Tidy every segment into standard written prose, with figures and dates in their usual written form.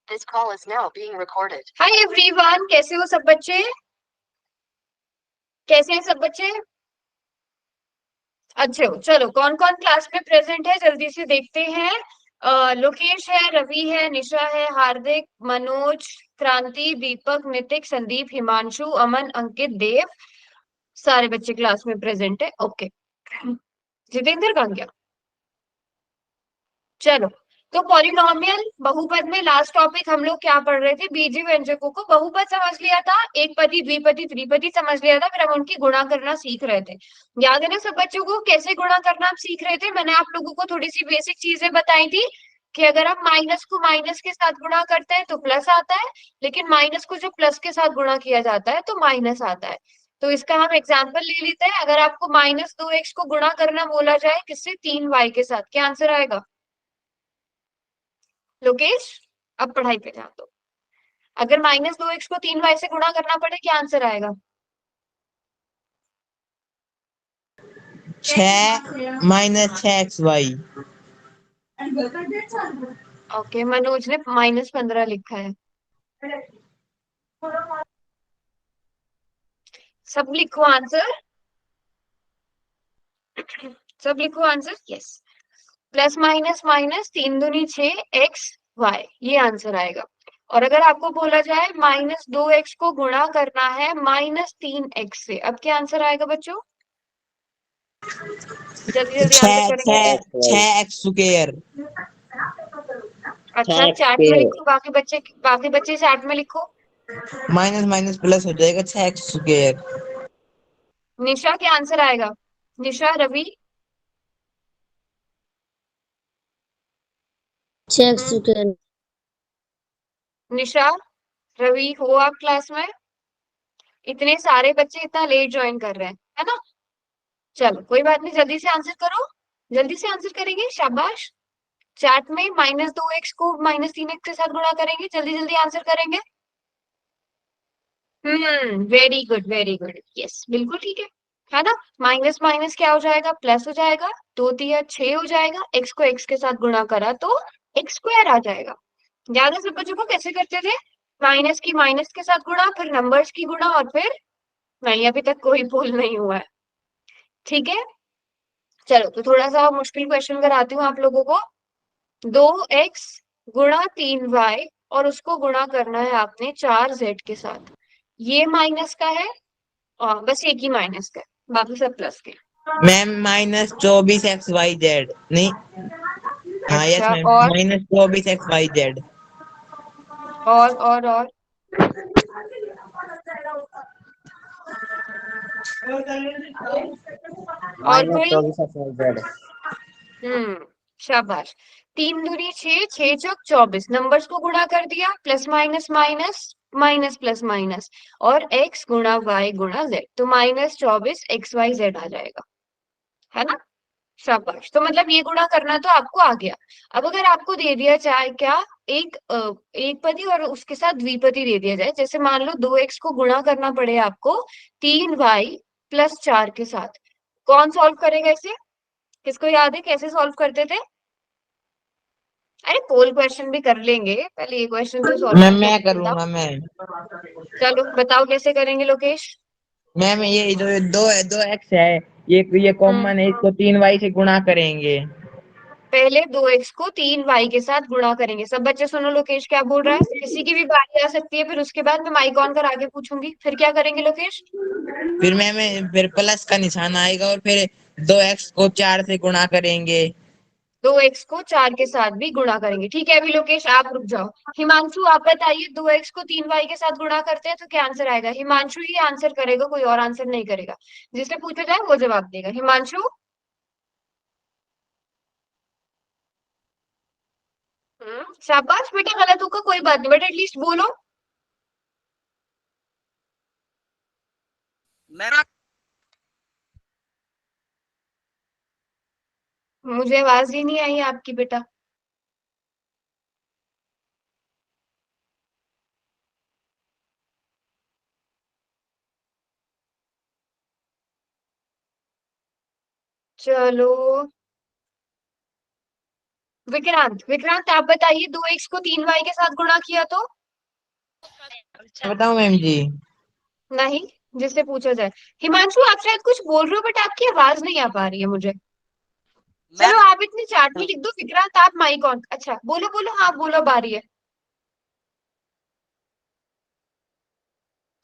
This call is now being recorded. Hi everyone, कैसे हो सब बच्चे? कैसे हैं सब बच्चे? अच्छे हो? चलो, कौन कौन क्लास में प्रेजेंट है जल्दी से देखते हैं। लोकेश है, रवि है, निशा है, हार्दिक, मनोज, क्रांति, दीपक, नितिक, संदीप, हिमांशु, अमन, अंकित, देव, सारे बच्चे क्लास में प्रेजेंट है। ओके, जितेंद्र कहाँ गया? चलो, तो पॉलिनोमियल बहुपद में लास्ट टॉपिक हम लोग क्या पढ़ रहे थे? बीजीय व्यंजकों को बहुपद समझ लिया था, एक पदी, द्विपदी, त्रिपदी समझ लिया था, फिर हम उनकी गुणा करना सीख रहे थे। याद है ना सब बच्चों को कैसे गुणा करना आप सीख रहे थे? मैंने आप लोगों को थोड़ी सी बेसिक चीजें बताई थी कि अगर आप माइनस को माइनस के साथ गुणा करते हैं तो प्लस आता है, लेकिन माइनस को जो प्लस के साथ गुणा किया जाता है तो माइनस आता है। तो इसका हम एग्जाम्पल ले लेते हैं। अगर आपको -2x को गुणा करना बोला जाए किससे? 3y के साथ, क्या आंसर आएगा? लोकेश, अब पढ़ाई पे ध्यान दो। अगर -2x को 3y से गुणा करना पड़े, क्या आंसर आएगा? 6 माइनस 6xy। ओके, मनोज ने -15 लिखा है। सब लिखो आंसर, सब लिखो answer. Yes, plus minus minus 3 दूनी 6 एक्स वाई, ये आंसर आएगा। और अगर आपको बोला जाए -2x को गुणा करना है -3x से, अब क्या आंसर आएगा बच्चों? जल्दी जल्दी आंसर छह करेंगे। छह 6x²। अच्छा, चैट में लिखो, बाकी बच्चे चैट में लिखो। माइनस माइनस प्लस हो जाएगा 6x²। निशा, क्या आंसर आएगा? निशा, रवि, 6x²। निशा, रवि, हो आप क्लास में? इतने सारे बच्चे इतना लेट ज्वाइन कर रहे हैं, है ना? चलो कोई बात नहीं, जल्दी से आंसर करो। जल्दी से आंसर करेंगे, शाबाश। चैट में -2x को -3x के साथ गुणा करेंगे, जल्दी जल्दी आंसर करेंगे। Very good, very good, yes, बिल्कुल ठीक है ना? माइनस माइनस क्या हो जाएगा? प्लस हो जाएगा। 2 × 3 = 6 हो जाएगा। एक्स को एक्स के साथ गुणा करा तो x² आ जाएगा। याद है सब बच्चों को कैसे करते थे? माइनस की माइनस के साथ गुणा, फिर नंबर्स की गुणा, और फिर नहीं, अभी तक कोई भूल नहीं हुआ है। ठीक है, चलो तो थोड़ा सा मुश्किल क्वेश्चन कराती हूँ आप लोगों को। 2x गुणा 3y और उसको गुणा करना है आपने 4z के साथ। ये माइनस का है, और बस एक ही माइनस का है, बाकी सब प्लस के। मैम -24xyz नहीं। हाँ यस अच्छा, मैम, और -24xyz। और और माइनस कोई? चौबीस एक्स वाई जेड शाबाश। 3 दूनी 6, 6 × 4 = 24, नंबर्स को गुणा कर दिया, plus minus minus, minus plus minus, और x गुणा y गुणा z, तो -24xyz आ जाएगा, है ना? शाबाश। तो मतलब ये गुणा करना तो आपको आ गया। अब अगर आपको दे दिया जाए क्या, एक पदी और उसके साथ द्विपदी दे दिया जाए, जैसे मान लो 2x को गुणा करना पड़े आपको 3y + 4 के साथ, कौन सॉल्व करेगा इसे? किसको याद है कैसे सॉल्व करते थे? अरे पोल क्वेश्चन भी कर लेंगे, पहले ये क्वेश्चन तो सॉल्व मैम करके मैं बताओ। करूंगा मैं। चलो बताओ कैसे करेंगे लोकेश। मैम ये जो दो एक्स है, ये हम्म कॉमन है, इसको 3y से गुणा करेंगे। पहले 2x को 3y के साथ गुणा करेंगे। सब बच्चे सुनो, लोकेश क्या बोल रहा है। किसी की भी बारी आ सकती है, फिर उसके बाद मैं माइक ऑन कर आगे पूछूंगी। फिर क्या करेंगे लोकेश? फिर मैम फिर प्लस का निशान आएगा और फिर 2x को 4 से गुणा करेंगे। 2x को 4 के साथ भी गुणा करेंगे। ठीक है, अभी लोकेश आप रुक जाओ। हिमांशु आप बताइए, 2x को 3y के साथ गुणा करते हैं तो क्या आंसर आएगा? हिमांशु ही आंसर करेगा, कोई और आंसर नहीं करेगा। जिससे पूछा जाए वो जवाब देगा। हिमांशु। शाबाश बेटा, गलत होगा कोई बात नहीं, बेटा एटलीस्ट बोलो। मेरा मुझे आवाज ही नहीं आई आपकी बेटा। चलो, विक्रांत, विक्रांत आप बताइए, 2x को 3y के साथ गुणा किया तो? बताऊं मैम जी? नहीं, जिससे पूछा जाए। हिमांशु आप शायद कुछ बोल रहे हो बट आपकी आवाज नहीं आ पा रही है मुझे। चलो मैम आप इतने चार्ट में लिख दो, विक्रांत आप माइक ऑन, अच्छा बोलो बोलो, हाँ बोलो, बारी है।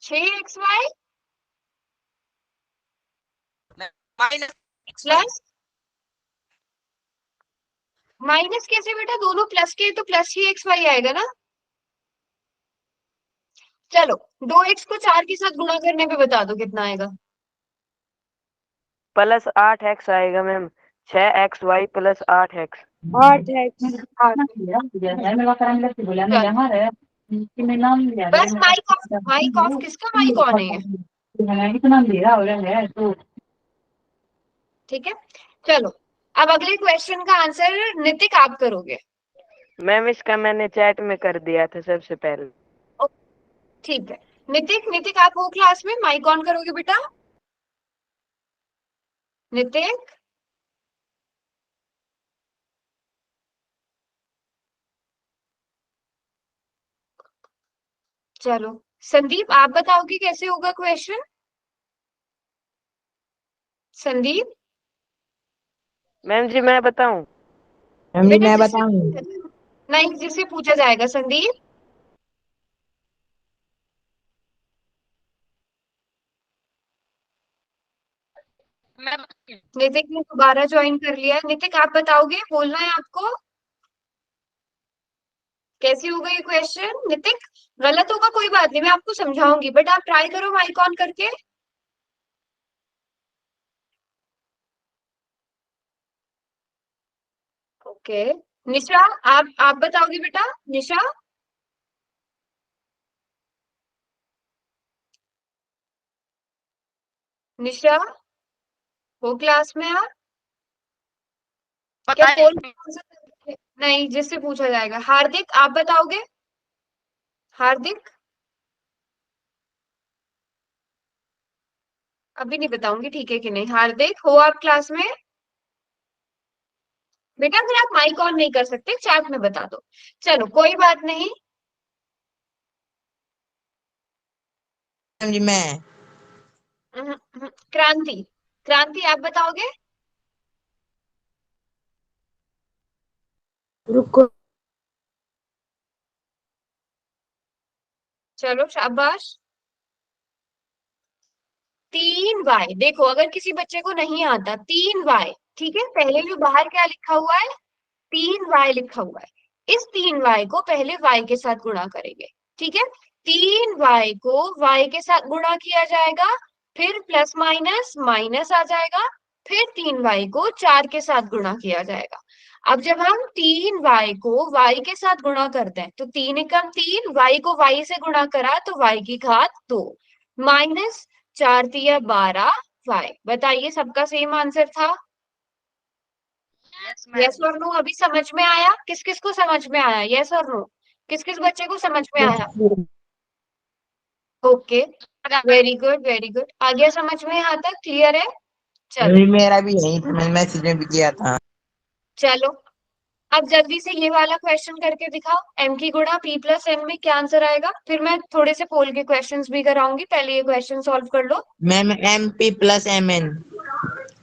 6xy minus x y. Plus, minus कैसे बेटा, दोनों प्लस के तो प्लस ही एक्स वाई आएगा ना। चलो 2x को 4 के साथ गुणा करने पे बता दो कितना आएगा। +8x आएगा मैम। 6xy +8x। 8x, 8। चलो बस माइक ऑफ, किसका माइक ऑन है ये? ठीक है, चलो अब अगले क्वेश्चन का आंसर नितिक आप करोगे। मैम इसका मैंने चैट में कर दिया था सबसे पहले। ओ, ठीक है। नितिक, नितिक आप हो क्लास में, माइक ऑन करोगे बेटा? नितिक, चलो संदीप आप बताओगे कैसे होगा क्वेश्चन? संदीप, मैम जी मैं बताऊं? मैम जी बेटा मैं जिससे, बताऊं? नहीं जिससे पूछा जाएगा, संदीप। नितिक ने दोबारा ज्वाइन कर लिया है। नितिक आप बताओगे, बोलना है आपको, कैसे होगा ये क्वेश्चन? नितिक गलत होगा कोई बात नहीं, मैं आपको समझाऊंगी, बट आप ट्राई करो माइक ऑन करके। ओके, निशा आप बताओगे बेटा? निशा, निशा हो क्लास में आप? क्या पोल? नहीं, जिससे पूछा जाएगा। हार्दिक आप बताओगे? हार्दिक, अभी नहीं बताऊंगी, ठीक है कि नहीं? हार्दिक हो आप क्लास में? बेटा अगर आप माइक ऑन नहीं कर सकते चैट में बता दो। चलो कोई बात नहीं। मैम जी मैं क्रांति, क्रांति आप बताओगे? रुको। चलो शाबाश। 3y, देखो अगर किसी बच्चे को नहीं आता 3y, ठीक है, पहले जो बाहर क्या लिखा हुआ है, 3y लिखा हुआ है, इस 3y को पहले y के साथ गुणा करेंगे। ठीक है, 3y को y के साथ गुणा किया जाएगा, फिर प्लस माइनस माइनस आ जाएगा, फिर 3y को 4 के साथ गुणा किया जाएगा। अब जब हम 3y को y के साथ गुणा करते हैं तो 3 एकम 3, y को y से गुणा करा तो y की घात 2, माइनस 4 तिया 12 y। बताइए सबका सेम आंसर था? यस और नो अभी समझ में आया? किस किस को समझ में आया, यस और नो? किस किस बच्चे को समझ में आया? Okay, very good very good, आ गया समझ में, यहाँ तक क्लियर है? मैम चलो, जी मेरा भी यही था, मैंने मैसेज में भी किया था। चलो अब जल्दी से ये वाला क्वेश्चन करके दिखाओ, m की गुणा p प्लस n में क्या आंसर आएगा, फिर मैं थोड़े से पोल के क्वेश्चंस भी कराऊंगी, पहले ये क्वेश्चन सॉल्व कर लो। Ma'am MP+MN।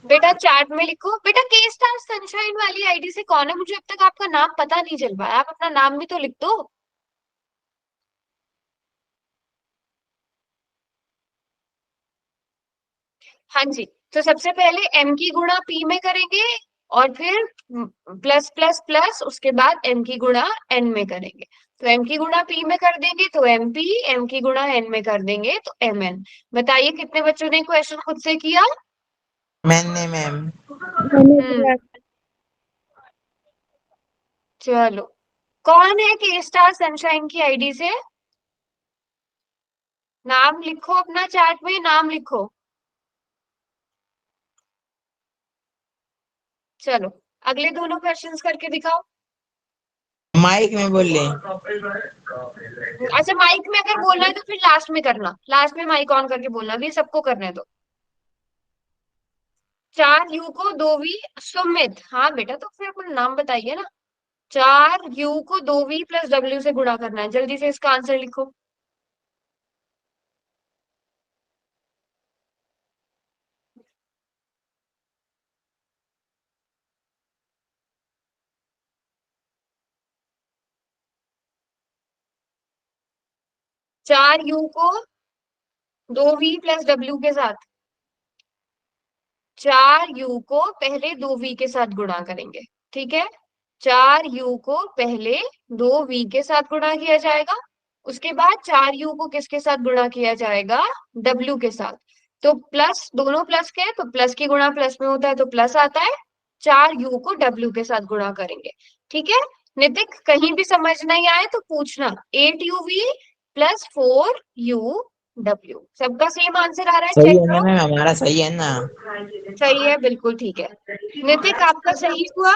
बेटा चार्ट में लिखो, बेटा के स्टार सनशाइन वाली आईडी से कौन है, मुझे अब तक आपका नाम पता नहीं चल पाया, आप अपना नाम भी तो लिख दो। हाँ जी, तो सबसे पहले m की गुणा p में करेंगे, और फिर प्लस प्लस प्लस उसके बाद m की गुणा n में करेंगे। तो m की गुणा p में कर देंगे तो mp, m की गुणा n में कर देंगे तो mn। बताइए कितने बच्चों ने क्वेश्चन खुद से किया? मैंने मैम। हम्म, चलो कौन है के स्टार सनशाइन की आईडी से? नाम लिखो, अपना चैट में नाम लिखो। चलो अगले दोनों क्वेश्चंस करके दिखाओ। माइक में बोल ले। अच्छा माइक में अगर बोलना है तो फिर लास्ट में करना, लास्ट में माइक ऑन करके बोलना, अभी सबको करने दो। 4 यू को 2 वी, सुमित, हाँ बेटा तो फिर अपना नाम बताइए ना। 4u को 2v प्लस w से गुणा करना है। जल्दी से इसका आंसर लिखो। चार यू को 2v प्लस w के साथ, 4u को पहले 2v के साथ गुणा करेंगे। ठीक है, 4u को पहले 2v के साथ गुणा किया जाएगा, उसके बाद 4u को किसके साथ गुणा किया जाएगा, w के साथ। तो प्लस, दोनों प्लस के हैं तो प्लस की गुणा प्लस में होता है तो प्लस आता है। 4u को w के साथ गुणा करेंगे। ठीक है नितिक, कहीं भी समझ नहीं आए तो पूछना। 8uv प्लस 4u, सबका सेम आंसर आ रहा है, सही चेक है ना करो। मैम, हमारा सही है ना? सही है, बिल्कुल ठीक है। नितिक आपका सही हुआ।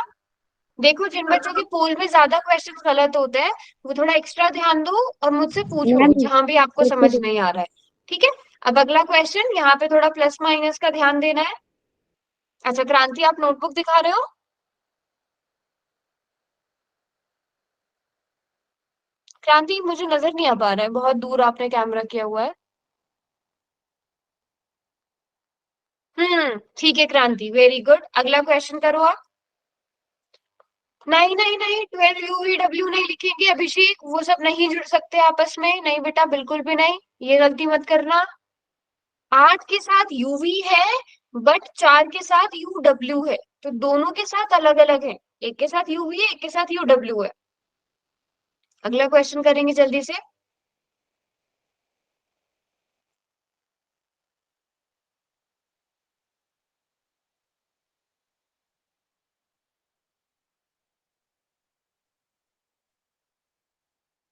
देखो जिन बच्चों के पोल में ज्यादा क्वेश्चंस गलत होते हैं वो थोड़ा एक्स्ट्रा ध्यान दो और मुझसे पूछो मैम जहां भी आपको समझ नहीं आ रहा है। ठीक है, अब अगला क्वेश्चन, यहाँ पे थोड़ा प्लस माइनस का ध्यान देना है। अच्छा क्रांति, आप नोटबुक दिखा रहे हो? क्रांति मुझे नजर नहीं आ पा रहा है, बहुत दूर आपने कैमरा किया हुआ है। ठीक है क्रांति, वेरी गुड। अगला क्वेश्चन करो आप। नहीं नहीं नहीं, 12 UVW नहीं लिखेंगे अभिषेक, वो सब नहीं जुड़ सकते आपस में, नहीं बेटा बिल्कुल भी नहीं, ये गलती मत करना। 8 के साथ यूवी है बट 4 के साथ यूडब्ल्यू है, तो दोनों के साथ अलग अलग है। एक के साथ यूवी है, एक के साथ यूडब्ल्यू है। अगला क्वेश्चन करेंगे जल्दी से।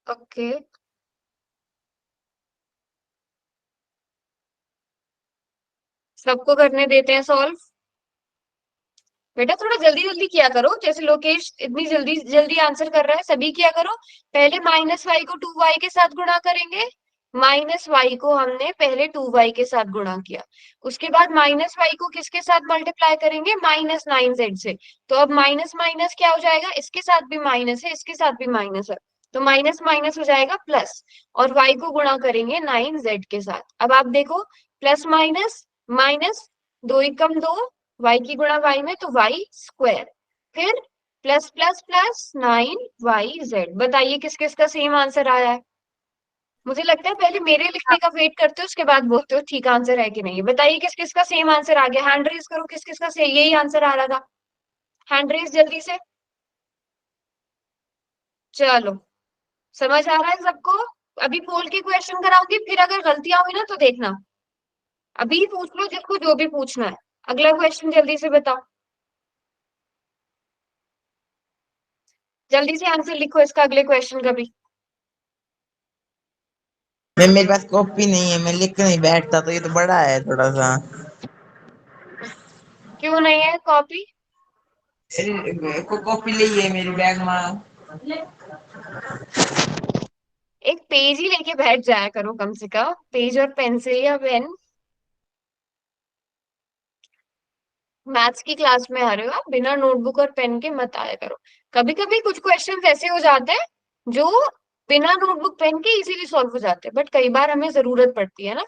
ओके, सबको करने देते हैं सॉल्व। बेटा थोड़ा जल्दी जल्दी किया करो, जैसे लोकेश इतनी जल्दी जल्दी आंसर कर रहा है, सभी किया करो। पहले माइनस वाई को 2y के साथ गुणा करेंगे। माइनस वाई को हमने पहले 2y के साथ गुणा किया, उसके बाद माइनस वाई को किसके साथ मल्टीप्लाई करेंगे, -9z से। तो अब माइनस माइनस क्या हो जाएगा, इसके साथ भी माइनस है, इसके साथ भी माइनस है, तो माइनस माइनस हो जाएगा प्लस। और y को गुणा करेंगे 9z के साथ। अब आप देखो, प्लस माइनस माइनस, दो एकम दो, y की गुणा y में तो y स्क्वायर, फिर प्लस प्लस प्लस 9yz। बताइए किस किस का सेम आंसर आया है? मुझे लगता है पहले मेरे लिखने का वेट करते हो, उसके बाद बोलते हो ठीक आंसर है कि नहीं। बताइए किस किस का सेम आंसर आ गया, हैंड रेज करो, किस किस का से यही आंसर आ रहा था, हैंड रेज जल्दी से। चलो, समझ आ रहा है सबको? अभी पोल के क्वेश्चन कराऊंगी, फिर अगर गलतियां हुई ना तो देखना। अभी पूछ लो जिसको जो भी पूछना है। अगला क्वेश्चन जल्दी से बताओ, जल्दी से आंसर लिखो इसका अगले क्वेश्चन का भी। मैम मेरे पास कॉपी नहीं है, मैं लिख नहीं बैठता, तो ये तो बड़ा है थोड़ा सा। क्यों नहीं है कॉपी? कॉपी ली है मेरे बैग में। एक पेज ही लेके बैठ जाया करो कम से कम, पेज और पेंसिल या पेन। मैथ्स की क्लास में आ रहे हो आप, बिना नोटबुक और पेन के मत आया करो। कभी कभी कुछ क्वेश्चन ऐसे हो जाते हैं जो बिना नोटबुक पेन के इजीली सॉल्व हो जाते हैं, बट कई बार हमें जरूरत पड़ती है ना।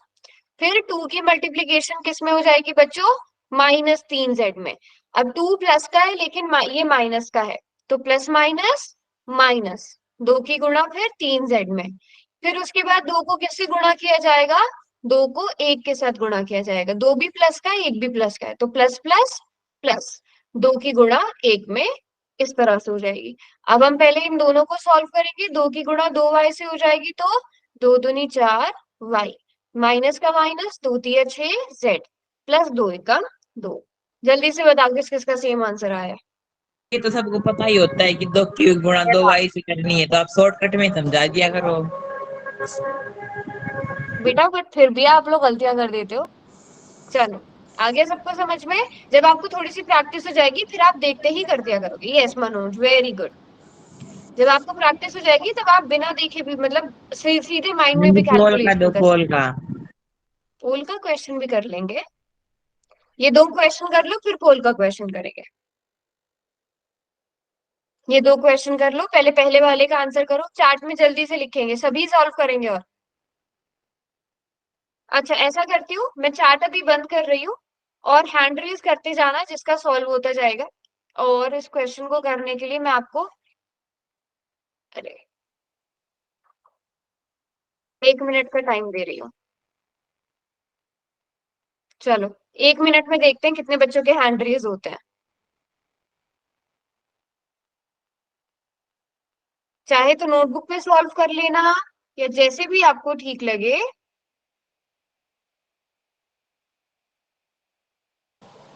फिर 2 की मल्टीप्लीकेशन किस में हो जाएगी बच्चों, -3z में। अब 2 प्लस का है लेकिन ये माइनस का है, तो प्लस माइनस माइनस, 2 की गुणा फिर 3z में। फिर उसके बाद 2 को किससे गुणा किया जाएगा, 2 को 1 के साथ गुणा किया जाएगा। 2 भी प्लस का है, 1 भी प्लस का है, तो प्लस प्लस प्लस, 2 की गुणा 1 में, इस तरह से हो जाएगी। अब हम पहले इन दोनों को सॉल्व करेंगे। 2 की गुणा 2y से हो जाएगी, तो 2 दूनी 4y, माइनस का माइनस, 2 तिया 6z, प्लस 2 एकम 2। जल्दी से बताओ किस किस का सेम आंसर आया है? ये तो सबको पता ही होता है कि 2 की गुणा 2y से करनी है, तो आप शॉर्टकट में समझा दिया करो। बेटा बट फिर भी आप लोग गलतियां कर देते हो। चलो, आगे सबको समझ में? जब आपको थोड़ी सी प्रैक्टिस हो जाएगी फिर आप देखते ही कर दिया करोगे। Yes Manoj, very good. जब आपको प्रैक्टिस हो जाएगी तब आप बिना देखे भी, मतलब सीधे माइंड में मुझे भी पोल का कैलकुलेशन दो, कर पोल सकते का। हो। पोल का क्वेश्चन भी कर लेंगे, ये 2 क्वेश्चन कर लो फिर पोल का क्वेश्चन करेंगे। ये 2 क्वेश्चन कर लो, पहले पहले वाले का आंसर करो, चार्ट में जल्दी से लिखेंगे, सभी सॉल्व करेंगे। और अच्छा ऐसा करती हूँ, मैं चार्ट अभी बंद कर रही हूँ और हैंड रेज करते जाना जिसका सॉल्व होता जाएगा। और इस क्वेश्चन को करने के लिए मैं आपको, अरे 1 मिनट का टाइम दे रही हूँ। चलो 1 मिनट में देखते हैं कितने बच्चों के हैंड रेज होते हैं। चाहे तो नोटबुक पे सॉल्व कर लेना या जैसे भी आपको ठीक लगे।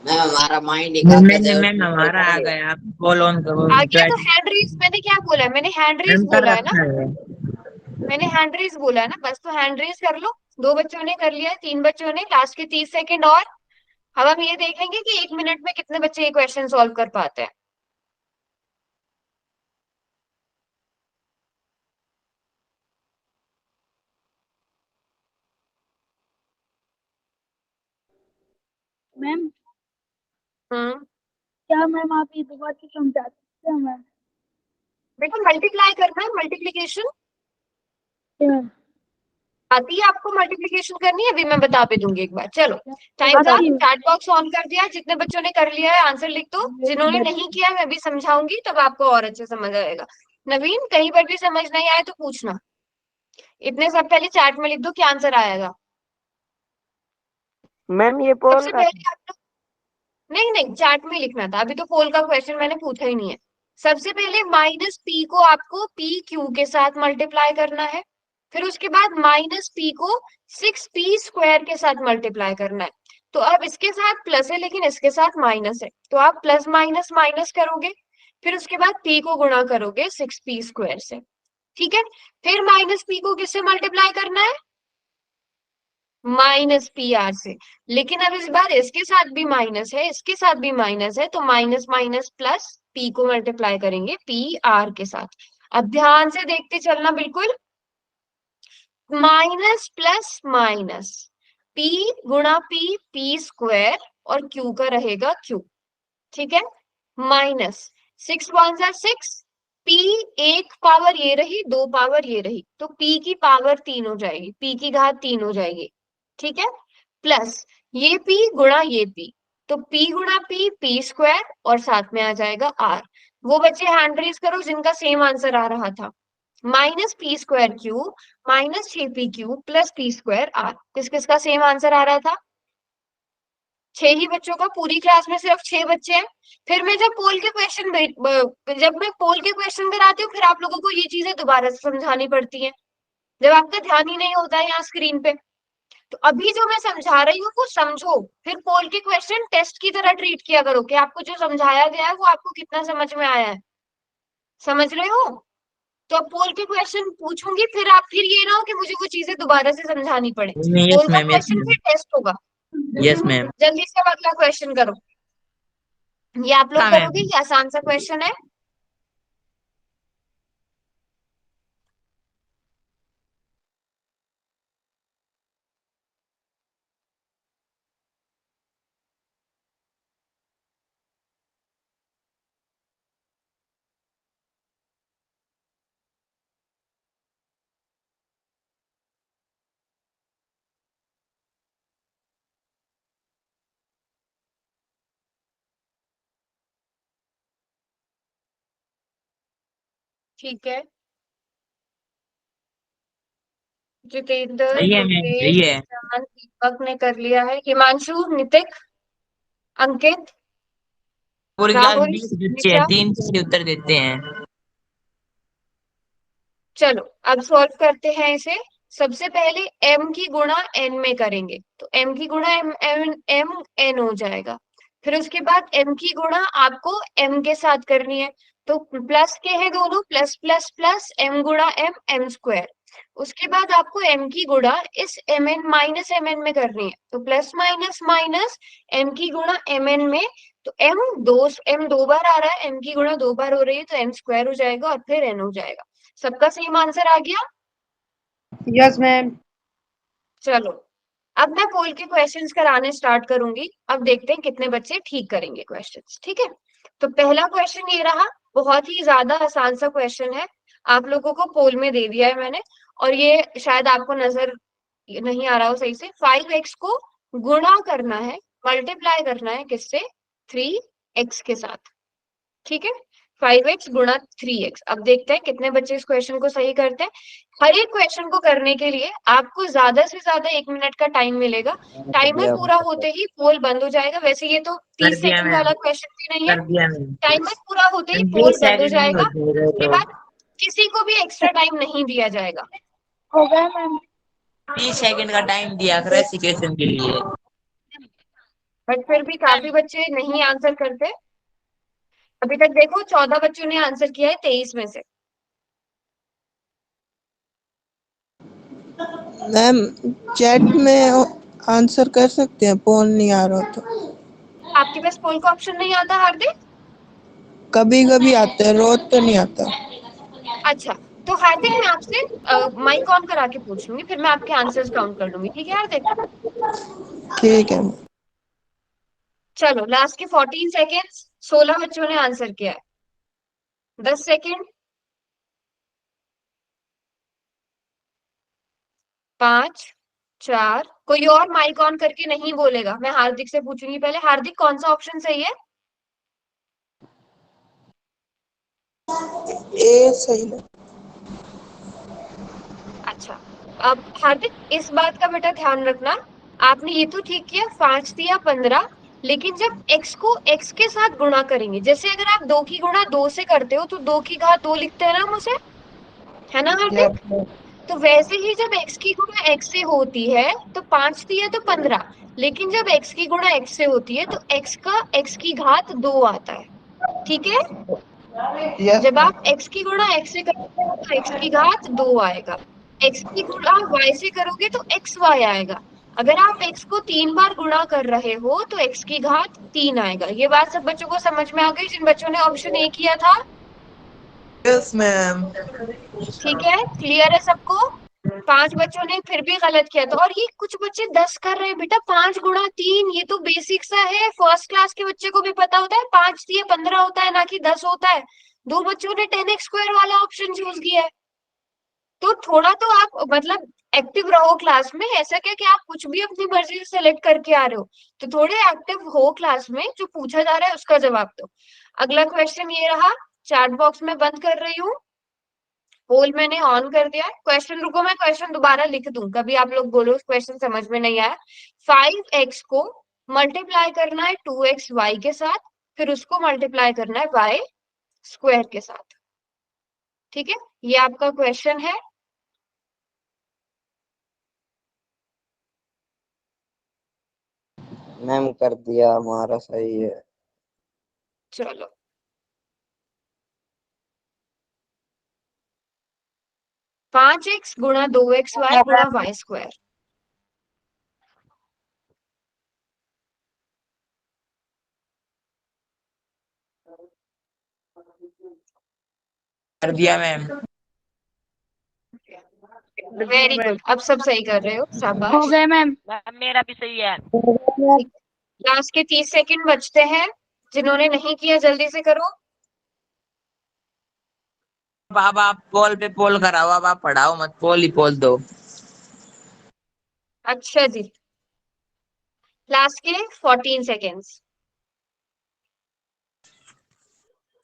मैम हमारा माइंड एकाग्रता मैम है मैम उसमें हमारा आ पढ़ रहे गया, आप फॉलो ऑन करो आ गया तो ज्वाइन। हैंड रेज, मैंने क्या बोला है? मैंने हैंड रेज मैम कर बोला है ना, रखा है। मैंने हैंड रेज बोला है ना, बस तो हैंड रेज कर लो। 2 बच्चों ने कर लिया है, 3 बच्चों ने, लास्ट के 30 सेकंड और। अब हम ये देखेंगे कि 1 मिनट में कितने बच्चे ये क्वेश्चन सॉल्व कर पाते हैं। मैम हम्म क्या मैम आप ये दोबारा से समझा सकते हैं मैम? बेटा मल्टीप्लाई करना है, मल्टीप्लीकेशन मैम आती है आपको? मल्टीप्लिकेशन करनी है? अभी मैं बता भी दूंगी एक बार। चलो टाइम आती है। चैट बॉक्स ऑन कर दिया, जितने बच्चों ने कर लिया है आंसर लिख दो, जिन्होंने नहीं किया मैं भी समझाऊंगी तब आपको और अच्छे समझ आएगा। नवीन कहीं पर भी समझ नहीं आए तो पूछना। इतने सब पहले चैट में लिख दो क्या आंसर आएगा। मैम ये पोल सबसे का पहले आप लोग, नहीं नहीं चैट में लिखना था, अभी तो पोल का क्वेश्चन मैंने पूछा ही नहीं है। सबसे पहले माइनस पी को आपको पी क्यू के साथ मल्टीप्लाई करना है, फिर उसके बाद माइनस पी को 6p² के साथ मल्टीप्लाई करना है। तो अब इसके साथ प्लस है लेकिन इसके साथ माइनस है, तो आप प्लस माइनस माइनस करोगे, फिर उसके बाद p को गुणा करोगे 6p² से। ठीक है, फिर माइनस p को किससे मल्टीप्लाई करना है? माइनस पी आर से। लेकिन अब इस बार इसके साथ भी माइनस है, इसके साथ भी माइनस है, तो माइनस माइनस प्लस पी को मल्टीप्लाई करेंगे पी आर के साथ। अब ध्यान से देखते चलना बिल्कुल, माइनस प्लस माइनस, पी गुणा पी p² और क्यू का रहेगा क्यू। ठीक है, माइनस 6 वन जा 6, पी एक पावर ये रही, 2 पावर ये रही, तो पी की पावर 3 हो जाएगी, पी की घात 3 हो जाएगी। ठीक है, प्लस ये p गुणा ये p, तो p गुणा p p² और साथ में आ जाएगा r। वो बच्चे हैंड रेज करो जिनका सेम आंसर आ रहा था, minus p² Q minus 6p³ plus p² r। किस किस का सेम आंसर आ रहा था? 6 ही बच्चों का, पूरी क्लास में सिर्फ 6 बच्चे हैं। फिर मैं जब पोल के क्वेश्चन कराती हूँ फिर आप लोगों को ये चीजें दोबारा से समझानी पड़ती हैं, जब आपका ध्यान ही नहीं होता है यहाँ स्क्रीन पे। तो अभी जो मैं समझा रही हूँ वो समझो, फिर पोल के क्वेश्चन टेस्ट की तरह ट्रीट किया करो कि आपको जो समझाया गया है वो आपको कितना समझ में आया है। समझ रहे हो? तो अब पोल के क्वेश्चन पूछूंगी, फिर ये ना हो कि मुझे वो चीजें दोबारा से समझानी पड़े। यस पोल का मैम, यस क्वेश्चन मैम, फिर टेस्ट होगा। Yes ma'am. जल्दी से अब अगला क्वेश्चन करो, ये आप लोग हाँ करोगे, मैम। ये आसान सा क्वेश्चन है। ठीक है, जितेंद्र, सही है मैम, योगेश, सही है। ईशान, दीपक ने कर लिया है, हिमांशु, नितिक, अंकित, पूरी क्लास राहुल, 20 बच्चे हैं, निशा। 3 से उत्तर देते हैं। चलो अब सॉल्व करते हैं इसे। सबसे पहले m की गुणा n में करेंगे, तो m की गुणा m n हो जाएगा। फिर उसके बाद m की गुणा आपको m के साथ करनी है, तो प्लस के हैं दोनों, प्लस प्लस प्लस m गुणा m² उसके बाद आपको m की गुणा इस mn माइनस mn में करनी है, तो प्लस माइनस माइनस m की गुणा mn में, तो m 2 बार आ रहा है, m की गुणा 2 बार हो रही है तो m² हो जाएगा और फिर n हो जाएगा। सबका सेम आंसर आ गया? Yes ma'am. चलो अब मैं पोल के क्वेश्चंस कराने स्टार्ट करूंगी, अब देखते हैं कितने बच्चे ठीक करेंगे क्वेश्चंस। ठीक है, तो पहला क्वेश्चन ये रहा, बहुत ही ज्यादा आसान सा क्वेश्चन है, आप लोगों को पोल में दे दिया है मैंने, और ये शायद आपको नजर नहीं आ रहा हो सही से। 5x को गुणा करना है, मल्टीप्लाई करना है किससे? 3x के साथ, ठीक है। 5x गुणा 3x। अब देखते हैं कितने बच्चे इस क्वेश्चन को सही करते हैं। हर एक क्वेश्चन को करने के लिए आपको ज्यादा से ज्यादा 1 मिनट का टाइम मिलेगा। टाइमर पूरा होते ही पोल बंद हो जाएगा। वैसे ये तो कर 30 दिया सेकंड मैम, वाला क्वेश्चन भी नहीं है। कर दिया मैम। टाइमर पूरा होते ही 20 पोल बंद हो सेकंड नहीं जाएगा। होते रहे उसके तो बाद किसी को भी एक्स्ट्रा टाइम नहीं दिया जाएगा। हो गया मैम। 30 सेकंड का टाइम दिया करो ऐसी क्वेश्चन के लिए। बट फिर भी काफी बच्चे नहीं आंसर करते। अभी तक देखो 14 बच्चों ने आंसर किया है 23 में से। मैम चैट में आंसर कर सकते हैं, पोल नहीं आ रहा तो। आपके पास पोल का ऑप्शन नहीं आता हार्दिक? कभी कभी आता है, रोज तो नहीं आता। अच्छा, तो हार्दिक मैं आपसे माइक ऑन करा के पूछ लूंगी, फिर मैं आपके आंसर्स काउंट कर लूंगी, ठीक है हार्दिक? ठीक है। चलो लास्ट के 14 सेकेंड्स। 16 बच्चों ने आंसर किया है। 10 सेकेंड। 5, 4। कोई और माइक ऑन करके नहीं बोलेगा। मैं हार्दिक से पूछूंगी पहले। हार्दिक कौन सा ऑप्शन सही है? ए सही है। अच्छा, अब हार्दिक इस बात का बेटा ध्यान रखना, आपने ये तो ठीक किया 5 दिया 15, लेकिन जब x को x के साथ गुणा करेंगे, जैसे अगर आप 2 की गुणा 2 से करते हो तो 2 की घात 2 लिखते हैं ना मुझे, है ना हार्दिक? तो वैसे ही जब x की गुणा x से होती है तो 5 दिया तो 15, लेकिन जब x की गुणा x से होती है तो x का x की घात 2 आता है, ठीक है। यस जब आप x की गुणा x से करोगे तो x की घात 2 आएगा। x की गुणा y से करोगे तो xy आएगा। अगर आप x को 3 बार गुणा कर रहे हो तो x की घात 3 आएगा। ये बात सब बच्चों को समझ में आ गई जिन बच्चों ने ऑप्शन ए किया था? Yes ma'am. ठीक है, क्लियर है सबको? 5 बच्चों ने फिर भी गलत किया था, और ये कुछ बच्चे 10 कर रहे हैं बेटा। 5 गुणा 3, ये तो बेसिक सा है, फर्स्ट क्लास के बच्चे को भी पता होता है। 5 दिए 15 होता है, ना कि 10 होता है। 2 बच्चों ने 10x स्क्वायर वाला ऑप्शन चूज किया है। तो थोड़ा तो आप मतलब एक्टिव रहो क्लास में। ऐसा क्या कि आप कुछ भी अपनी मर्जी से सेलेक्ट करके आ रहे हो? तो थोड़े एक्टिव हो क्लास में, जो पूछा जा रहा है उसका जवाब दो। अगला क्वेश्चन ये रहा, चैट बॉक्स में बंद कर रही हूँ, पोल मैंने ऑन कर दिया है। क्वेश्चन, रुको मैं क्वेश्चन दोबारा लिख दूं, कभी आप लोग बोलो क्वेश्चन समझ में नहीं आया। 5x को मल्टीप्लाई करना है 2xy के साथ, फिर उसको मल्टीप्लाई करना है y स्क्वायर के साथ, ठीक है। ये आपका क्वेश्चन है। मैम कर दिया, हमारा सही है। चलो, पांच एक्स गुणा 2xy गुणा y स्क्वायर। कर दिया मैम। वेरी गुड, अब सब सही कर रहे हो, हो शाबाश। गए मैम। मेरा भी सही है। लास्ट के 30 सेकंड बचते हैं, जिन्होंने नहीं किया जल्दी से करो। अब आप पोल पे पोल कराओ, अब आप पढ़ाओ मत, पोल ही पोल दो। अच्छा जी, लास्ट के 14 सेकेंड्स।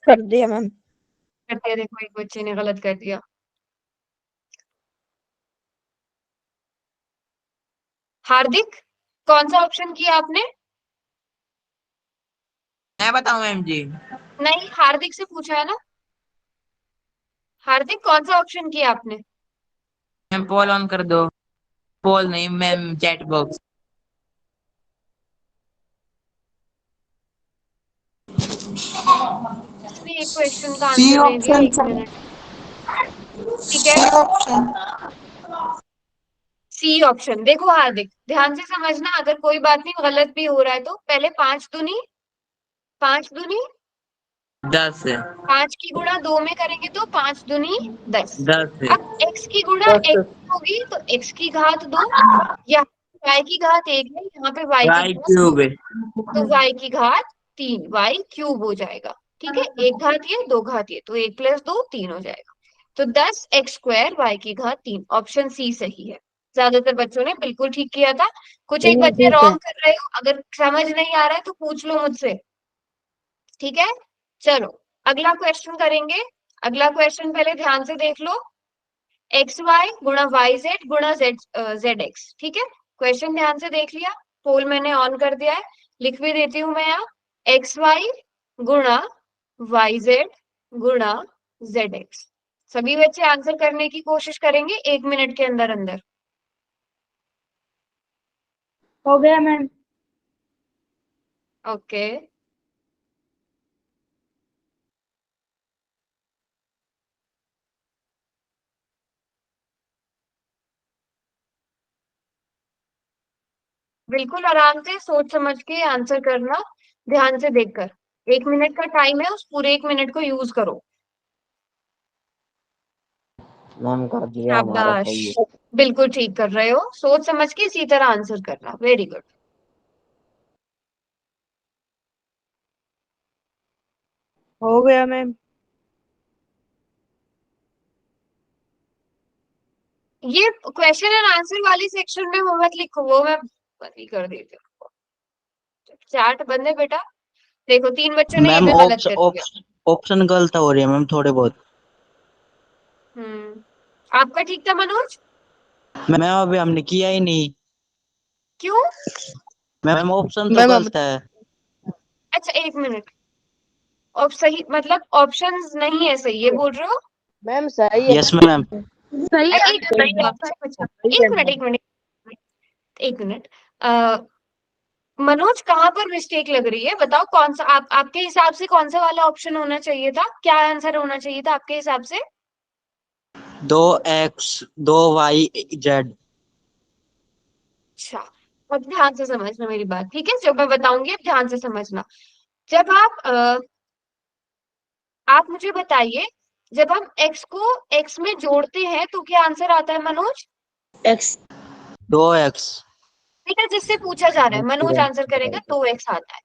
कर दिया मैम। करते देखो, एक बच्चे ने गलत कर दिया। हार्दिक, कौन सा ऑप्शन किया आपने? मैं बताऊं मैम जी? नहीं, हार्दिक से पूछा है ना। हार्दिक, कौन सा ऑप्शन किया आपने? मैम पोल ऑन कर दो। पोल नहीं मैम, चैट बॉक्स। इसने एक क्वेश्चन का सी आंसर नहीं दिया, ऑप्शन। 1 मिनट, ठीक है। C option. C option. देखो हार्दिक, ध्यान से समझना, अगर कोई बात नहीं गलत भी हो रहा है तो पहले 5 दूनी 10 5 की गुणा 2 में करेंगे तो 5 दूनी 10। 10 अब x की गुणा x होगी तो x की घात 2, या y की घात 1 है, यहाँ पे y की वाई घात 2, क्यूब। तो y की घात 3, y क्यूब हो जाएगा। ठीक है, एक घात ये, दो घात ये, तो 1 + 2 3 हो जाएगा। तो 10x² y⁻³ ऑप्शन सी सही है। ज्यादातर बच्चों ने बिल्कुल ठीक किया था, कुछ एक बच्चे ठीक है। रॉन्ग कर रहे हो, अगर समझ नहीं आ रहा है तो पूछ लो मुझसे। ठीक है, चलो अगला क्वेश्चन करेंगे। अगला क्वेश्चन पहले ध्यान से देख लो, XY गुणा YZ गुणा ZX। ठीक है, क्वेश्चन ध्यान से देख लिया, पोल मैंने ऑन कर दिया है, लिख भी देती हूँ मैं यहाँ, XY गुणा YZ गुणा ZX। सभी बच्चे आंसर करने की कोशिश करेंगे 1 मिनट के अंदर अंदर। हो गया मैम। ओके, बिल्कुल आराम से सोच समझ के आंसर करना, ध्यान से देखकर। 1 मिनट का टाइम है, उस पूरे 1 मिनट को यूज करो। मैम कर दिया, हमारा शाबाश, सही है। बिल्कुल ठीक कर रहे हो, सोच समझ के इसी तरह आंसर करना, वेरी गुड। हो गया मैम। ये क्वेश्चन एंड आंसर वाली सेक्शन में वो मत लिखो, वो मैं बंद ही कर देती हूँ। चार्ट बंद है बेटा। देखो 3 बच्चों ने ये मैम भी गलत कर दिया। ऑप्शन गलत हो रही है मैम थोड़े बहुत। आपका ठीक था मनोज? मैम अभी हमने किया ही नहीं। क्यों? मैम ऑप्शन तो मैम हम गलत है। अच्छा 1 मिनट, और सही मतलब ऑप्शंस नहीं है सही, ये बोल रहे हो? मैम सही है। Yes ma'am. सही एक आंसर मिनट, है। अच्छा अच्छा, सही है एक मिनट मैम। एक मिनट एक मिनट। मनोज कहाँ पर मिस्टेक लग रही है, बताओ कौन सा, आपके हिसाब से कौन सा वाला ऑप्शन होना चाहिए था, क्या आंसर होना चाहिए था आपके हिसाब से? 2x 2y z। अच्छा, अब ध्यान से समझना मेरी बात, ठीक है, जो मैं बताऊंगी अब ध्यान से समझना। जब आप मुझे बताइए, जब हम x को x में जोड़ते हैं तो क्या आंसर आता है मनोज? X 2x। बेटा जिससे पूछा जा रहा है, मनोज आंसर करेगा 2x आता है।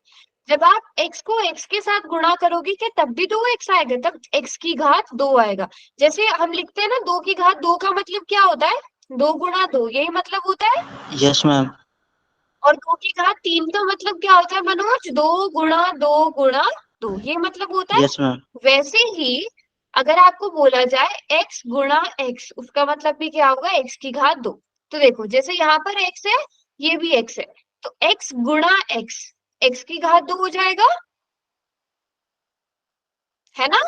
जब आप x को x के साथ गुणा करोगे क्या तब भी 2x आएगा? तब x की घात 2 आएगा। जैसे हम लिखते हैं ना 2 की घात 2 का मतलब क्या होता है? 2 गुणा 2, यही मतलब होता है। Yes ma'am. और 2 की घात 3 का मतलब क्या होता है मनोज? 2 गुणा 2 गुणा 2, ये मतलब होता है। Yes ma'am. वैसे ही अगर आपको बोला जाए x गुणा x, उसका मतलब भी क्या होगा? x की घात 2। तो देखो जैसे यहाँ पर x है, ये भी x है, तो x गुणा x, x की घात 2 हो जाएगा, है ना?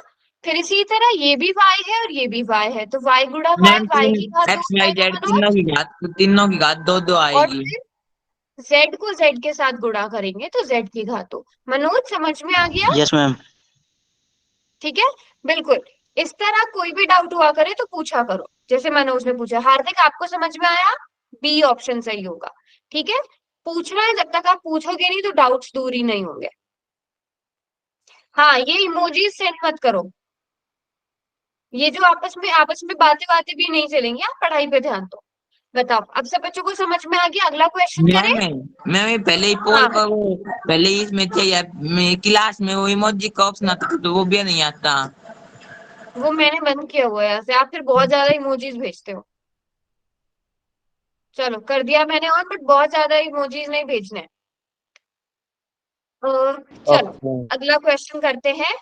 फिर इसी तरह ये भी y है और ये भी y है, तो y गुणा y, मैम y तीन की घात 2 एक्स हो वाई जाएगा जेड मनोज। तीनों की घात दो दो और आएगी। फिर z को z के साथ गुणा करेंगे तो z की घात 2। मनोज समझ में आ गया? Yes ma'am. ठीक है, बिल्कुल। इस तरह कोई भी डाउट हुआ करे तो पूछा करो, जैसे मनोज ने पूछा। हार्दिक आपको समझ में आया? बी ऑप्शन सही होगा। ठीक है, पूछना है, जब तक आप पूछोगे नहीं तो डाउट्स दूर ही नहीं होंगे। हाँ, ये इमोजीज सेंड मत करो, ये जो आपस में बातें बातें भी नहीं चलेंगी, आप पढ़ाई पे ध्यान दो। बताओ, अब सब बच्चों को समझ में आ गया? अगला क्वेश्चन करें? मैम ये पहले ही पोल हाँ, पर वो पहले ही इसमें चाहिए क्लास में वो इमोजी का ऑप्शन आता था, तो वो भी नहीं आता। वो मैंने बंद किया हुआ है यहाँ से, आप फिर बहुत ज्यादा इमोजीज भेजते हो। चलो कर दिया मैंने ऑन, बट बहुत ज्यादा इमोजीज नहीं भेजने। चलो ओके अगला क्वेश्चन करते हैं।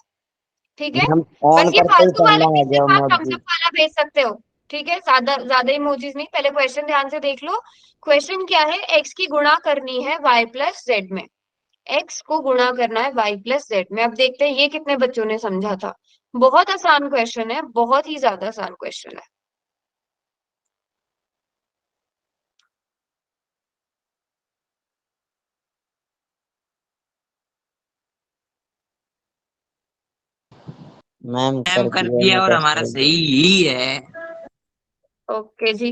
ठीक है, मैम, ऑन बस ये करते ही फालतू वाले पहला भी आ गया सिर्फ आप थम्स इमोजी। अप वाला भेज सकते हो। ठीक है, ज्यादा ज्यादा इमोजीज नहीं, पहले क्वेश्चन ध्यान से देख लो। क्वेश्चन क्या है? x की गुणा करनी है y प्लस जेड में, x को गुणा करना है y प्लस जेड में। अब देखते हैं ये कितने बच्चों ने समझा था। बहुत आसान क्वेश्चन है, बहुत ही ज्यादा आसान क्वेश्चन है। मैम मैम कर कर दिया दिया और मेरा हमारा सही। सही ही है। ओके जी,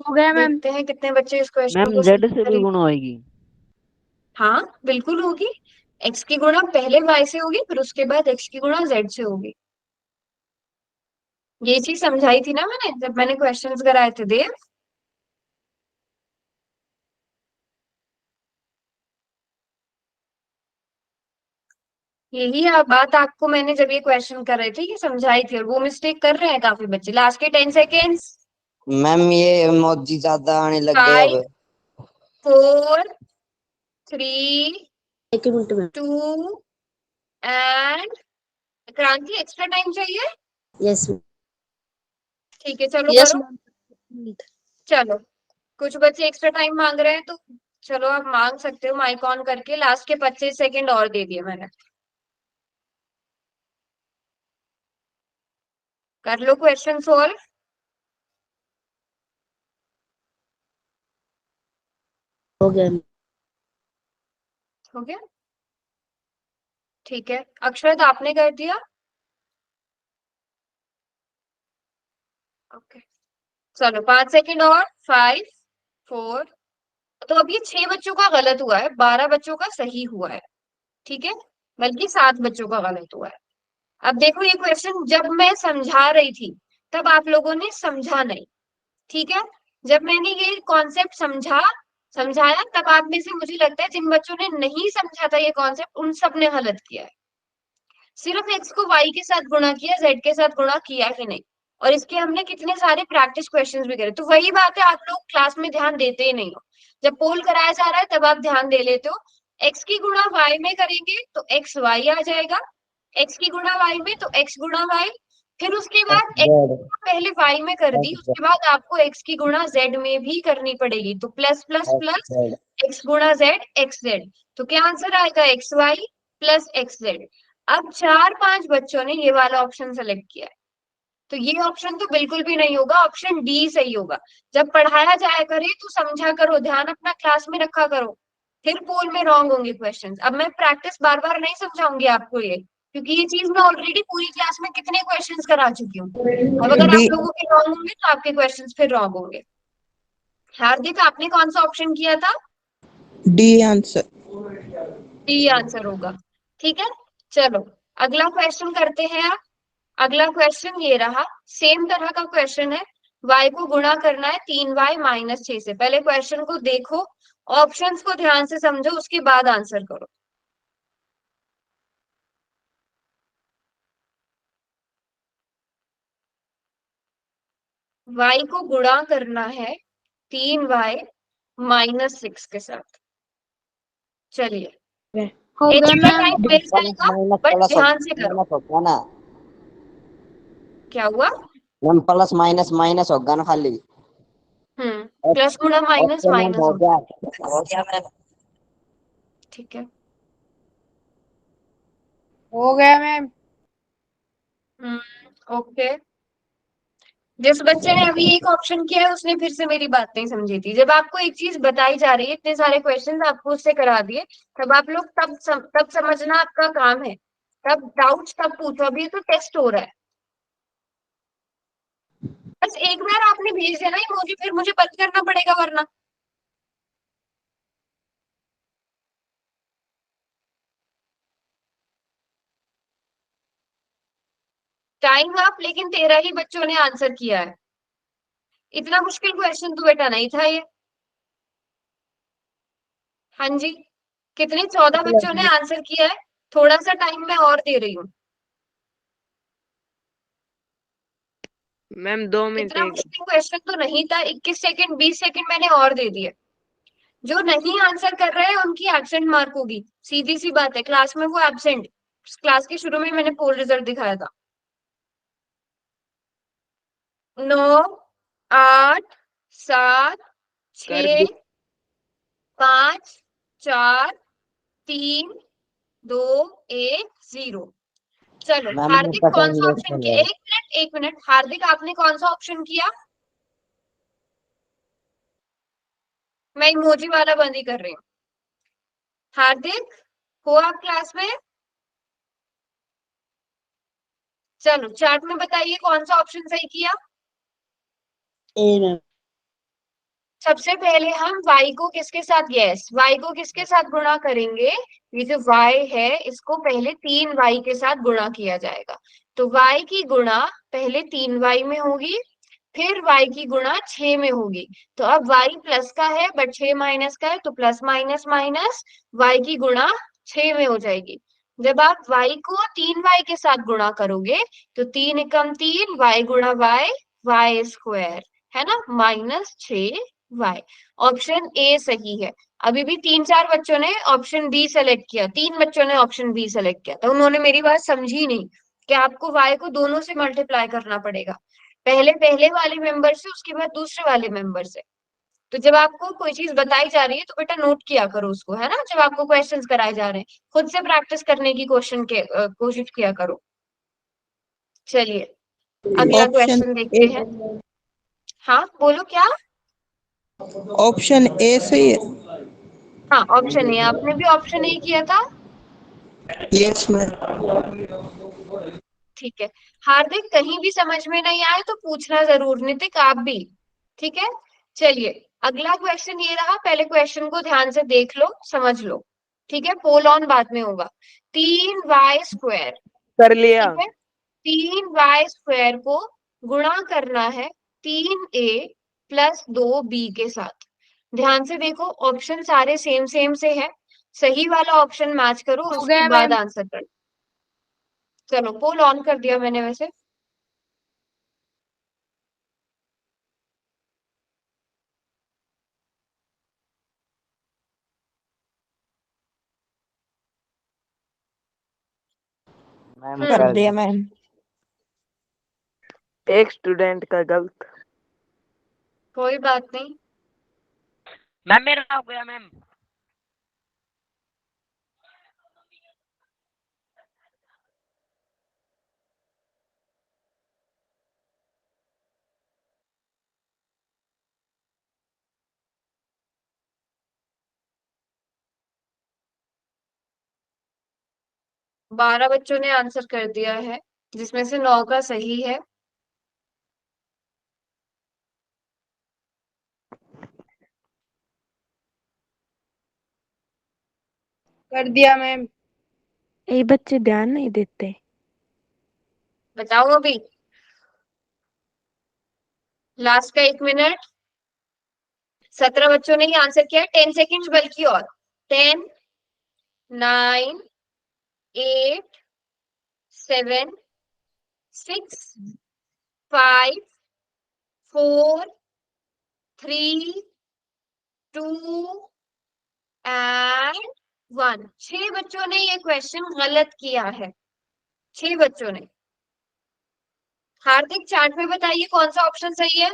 हो गया मैम। देखते हैं कितने बच्चे इस क्वेश्चन मैम को जेड सही से भी करेंगे। गुणा होएगी। हाँ बिल्कुल होगी, x की गुणा पहले y से होगी, फिर उसके बाद x की गुणा z से होगी। ये चीज समझाई थी ना मैंने, जब मैंने क्वेश्चंस कराए थे देव। यही बात आपको मैंने जब ये क्वेश्चन कर रहे थे ये समझाई थी, और वो मिस्टेक कर रहे हैं काफी बच्चे। लास्ट के 10 सेकेंड्स। मैम ये इमोजी ज्यादा आने लग गए 5 अब। 4 3 एक मिनट में 2 एंड क्रांति एक्स्ट्रा टाइम चाहिए? यस ठीक है चलो यस करो। मैम चलो कुछ बच्चे एक्स्ट्रा टाइम मांग रहे हैं तो चलो आप मांग सकते हो माइक ऑन करके। लास्ट के 25 सेकेंड और दे दिए मैंने। कर लो क्वेश्चन सोल्व। हो गया। हो गया? ठीक है अक्षत आपने कर दिया? ओके चलो 5 सेकेंड और। 5 4। तो अब ये 6 बच्चों का गलत हुआ है, 12 बच्चों का सही हुआ है। ठीक है, बल्कि 7 बच्चों का गलत हुआ है। अब देखो ये क्वेश्चन जब मैं समझा रही थी तब आप लोगों ने समझा नहीं। ठीक है, जब मैंने ये कॉन्सेप्ट समझाया तब आप में से मुझे लगता है जिन बच्चों ने नहीं समझा था ये कॉन्सेप्ट उन सब ने गलत किया है। सिर्फ x को y के साथ गुणा किया, z के साथ गुणा किया ही नहीं। और इसके हमने कितने सारे प्रैक्टिस क्वेश्चंस भी करे। तो वही बात है, आप लोग क्लास में ध्यान देते ही नहीं हो। जब पोल कराया जा रहा है तब आप ध्यान दे लेते हो। x की गुणा y में करेंगे तो x y आ जाएगा, x की गुणा y में तो x गुणा y। फिर उसके बाद x पहले y में कर दी, उसके बाद आपको x की गुणा z में भी करनी पड़ेगी। तो प्लस प्लस प्लस x गुणा z एक्स जेड। तो क्या आंसर आएगा? X y plus x z. अब 4-5 बच्चों ने ये वाला ऑप्शन सेलेक्ट किया है, तो ये ऑप्शन तो बिल्कुल भी नहीं होगा, ऑप्शन डी सही होगा। जब पढ़ाया जाया करे तो समझा करो, ध्यान अपना क्लास में रखा करो, फिर पोल में रॉन्ग होंगे क्वेश्चंस। अब मैं प्रैक्टिस बार बार नहीं समझाऊंगी आपको ये, क्योंकि ये चीज मैं ऑलरेडी पूरी क्लास में कितने क्वेश्चंस करा चुकी हूँ। अब अगर डी आप लोगों के रॉन्ग होंगे तो आपके क्वेश्चंस फिर रॉन्ग होंगे। हार्दिक आपने कौन सा ऑप्शन किया था? D answer. डी आंसर होगा। ठीक है चलो अगला क्वेश्चन करते हैं आप। अगला क्वेश्चन ये रहा, सेम तरह का क्वेश्चन है। y को गुणा करना है 3y माइनस 6 से। पहले क्वेश्चन को देखो, ऑप्शंस को ध्यान से समझो, उसके बाद आंसर करो। y को गुणा करना है 3y माइनस 6 के साथ। चलिए हो गया एक्स्ट्रा मैम। टाइम मिल जाएगा माइनस बट प्लस ध्यान से करो। माइनस होगा ना क्या हुआ? मैम, प्लस माइनस माइनस होगा ना खाली। प्लस गुणा माइनस ऑप्शन माइनस हो होगा। गया, हो गया मैम। ठीक है हो गया मैम। ओके। जिस बच्चे ने अभी एक ऑप्शन किया है उसने फिर से मेरी बात नहीं समझी थी। जब आपको एक चीज बताई जा रही है, इतने सारे क्वेश्चंस आपको उससे करा दिए, तब आप लोग तब समझना आपका काम है। तब डाउट्स तब पूछो, अभी तो टेस्ट हो रहा है। बस एक बार आपने भेज दिया ना इमोजी, फिर मुझे बंद करना पड़ेगा वरना। टाइम अप, लेकिन 13 ही बच्चों ने आंसर किया है। इतना मुश्किल क्वेश्चन तो बेटा नहीं था ये। हाँ जी, कितने? 14 बच्चों ने आंसर किया है। थोड़ा सा टाइम मैं और दे रही हूँ। मैम 2 मिनट इतना मुश्किल क्वेश्चन तो नहीं था। 21 सेकंड 20 सेकंड मैंने और दे दिए। जो नहीं आंसर कर रहे हैं उनकी एब्सेंट मार्क होगी, सीधी सी बात है। क्लास में वो एब्सेंट, क्लास के शुरू में मैंने पोल रिजल्ट दिखाया था। 9 8 7 कर 6 दी 5 4 3 2 1 0। चलो मैम हार्दिक आपका कौन टाइम सा वेस्ट ऑप्शन हो किया? गया। एक मिनट हार्दिक, आपने कौन सा ऑप्शन किया? मैं इमोजी वाला बंद ही कर रही हूँ। हार्दिक हो आप क्लास में? चलो चार्ट में बताइए कौन सा ऑप्शन सही किया। ए मैम। सबसे पहले हम y को किसके साथ, यस y को किसके साथ गुणा करेंगे? ये जो y है इसको पहले 3y के साथ गुणा किया जाएगा। तो y की गुणा पहले 3y में होगी, फिर y की गुणा 6 में होगी। तो अब y प्लस का है बट 6 माइनस का है, तो प्लस माइनस माइनस y की गुणा 6 में हो जाएगी। जब आप y को 3y के साथ गुणा करोगे तो 3 एकम 3 y गुणा y स्क्वायर है ना, -6y। ऑप्शन ए सही है। अभी भी 3-4 बच्चों ने ऑप्शन बी सेलेक्ट किया, 3 बच्चों ने ऑप्शन बी सेलेक्ट किया था, उन्होंने मेरी बात समझी नहीं कि आपको y को दोनों से मल्टीप्लाई करना पड़ेगा, पहले पहले वाले मेंबर से, उसके बाद दूसरे वाले मेंबर से। तो जब आपको कोई चीज बताई जा रही है तो बेटा नोट किया करो उसको, है ना, जब आपको क्वेश्चंस कराए जा रहे हैं खुद से प्रैक्टिस करने की कोशिश किया करो। चलिए अगला ऑप्शन क्वेश्चन देखते हैं। हाँ बोलो क्या? ऑप्शन ए सही है। हाँ ऑप्शन ए, आपने भी ऑप्शन ए किया था। Yes ma'am. ठीक है हार्दिक, कहीं भी समझ में नहीं आए तो पूछना जरूर, नितिक आप भी, ठीक है। चलिए अगला क्वेश्चन ये रहा, पहले क्वेश्चन को ध्यान से देख लो, समझ लो, ठीक है, पोल ऑन बाद में होगा। 3y² कर लिया। ठीक है, 3y² को गुणा करना है 3a प्लस 2b के साथ। ध्यान से देखो ऑप्शन सारे सेम सेम से है, सही वाला ऑप्शन मैच करो, हो उसके गया बाद मैम। आंसर करो। चलो पोल ऑन कर दिया मैंने वैसे। मैम कर कर दिया मैम। एक स्टूडेंट का गलत। कोई बात नहीं। मैम मेरा हो गया मैम। बारह बच्चों ने आंसर कर दिया है, जिसमें से 9 का सही है। कर दिया मैम। ये बच्चे ध्यान नहीं देते। बताओ अभी लास्ट का 1 मिनट। 17 बच्चों ने ही आंसर किया, 10 सेकेंड बल्कि और। 10 9 8 7 6 5 4 3 2 एंड 1। 6 बच्चों ने ये क्वेश्चन गलत किया है, 6 बच्चों ने। हार्दिक चार्ट में बताइए कौन सा ऑप्शन सही है।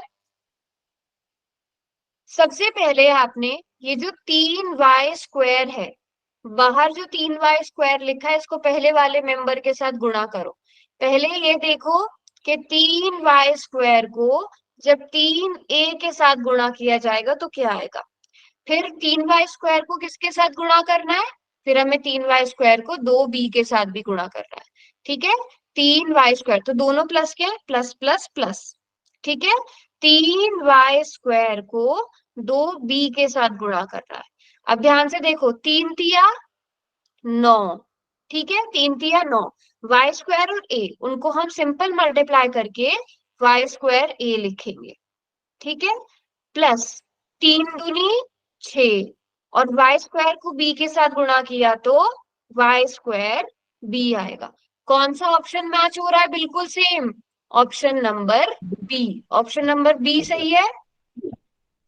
सबसे पहले आपने ये जो 3y² है, बाहर जो 3y² लिखा है, इसको पहले वाले मेंबर के साथ गुणा करो। पहले ये देखो कि 3y² को जब 3a के साथ गुणा किया जाएगा तो क्या आएगा। फिर 3y² को किसके साथ गुणा करना है, फिर हमें 3y² को 2b के साथ भी गुणा करना है, ठीक है। 3y² तो दोनों प्लस क्या है, प्लस प्लस प्लस, ठीक है। 3y² को 2b के साथ गुणा करना है। अब ध्यान से देखो, 3 तिया 9, ठीक है, 3 तिया 9। y² और a उनको हम सिंपल मल्टीप्लाई करके y² a लिखेंगे, ठीक है। प्लस 3 दूनी 6 और y² को b के साथ गुणा किया तो y² b आएगा। कौन सा ऑप्शन मैच हो रहा है, बिल्कुल same, option number B. Option number B सही है,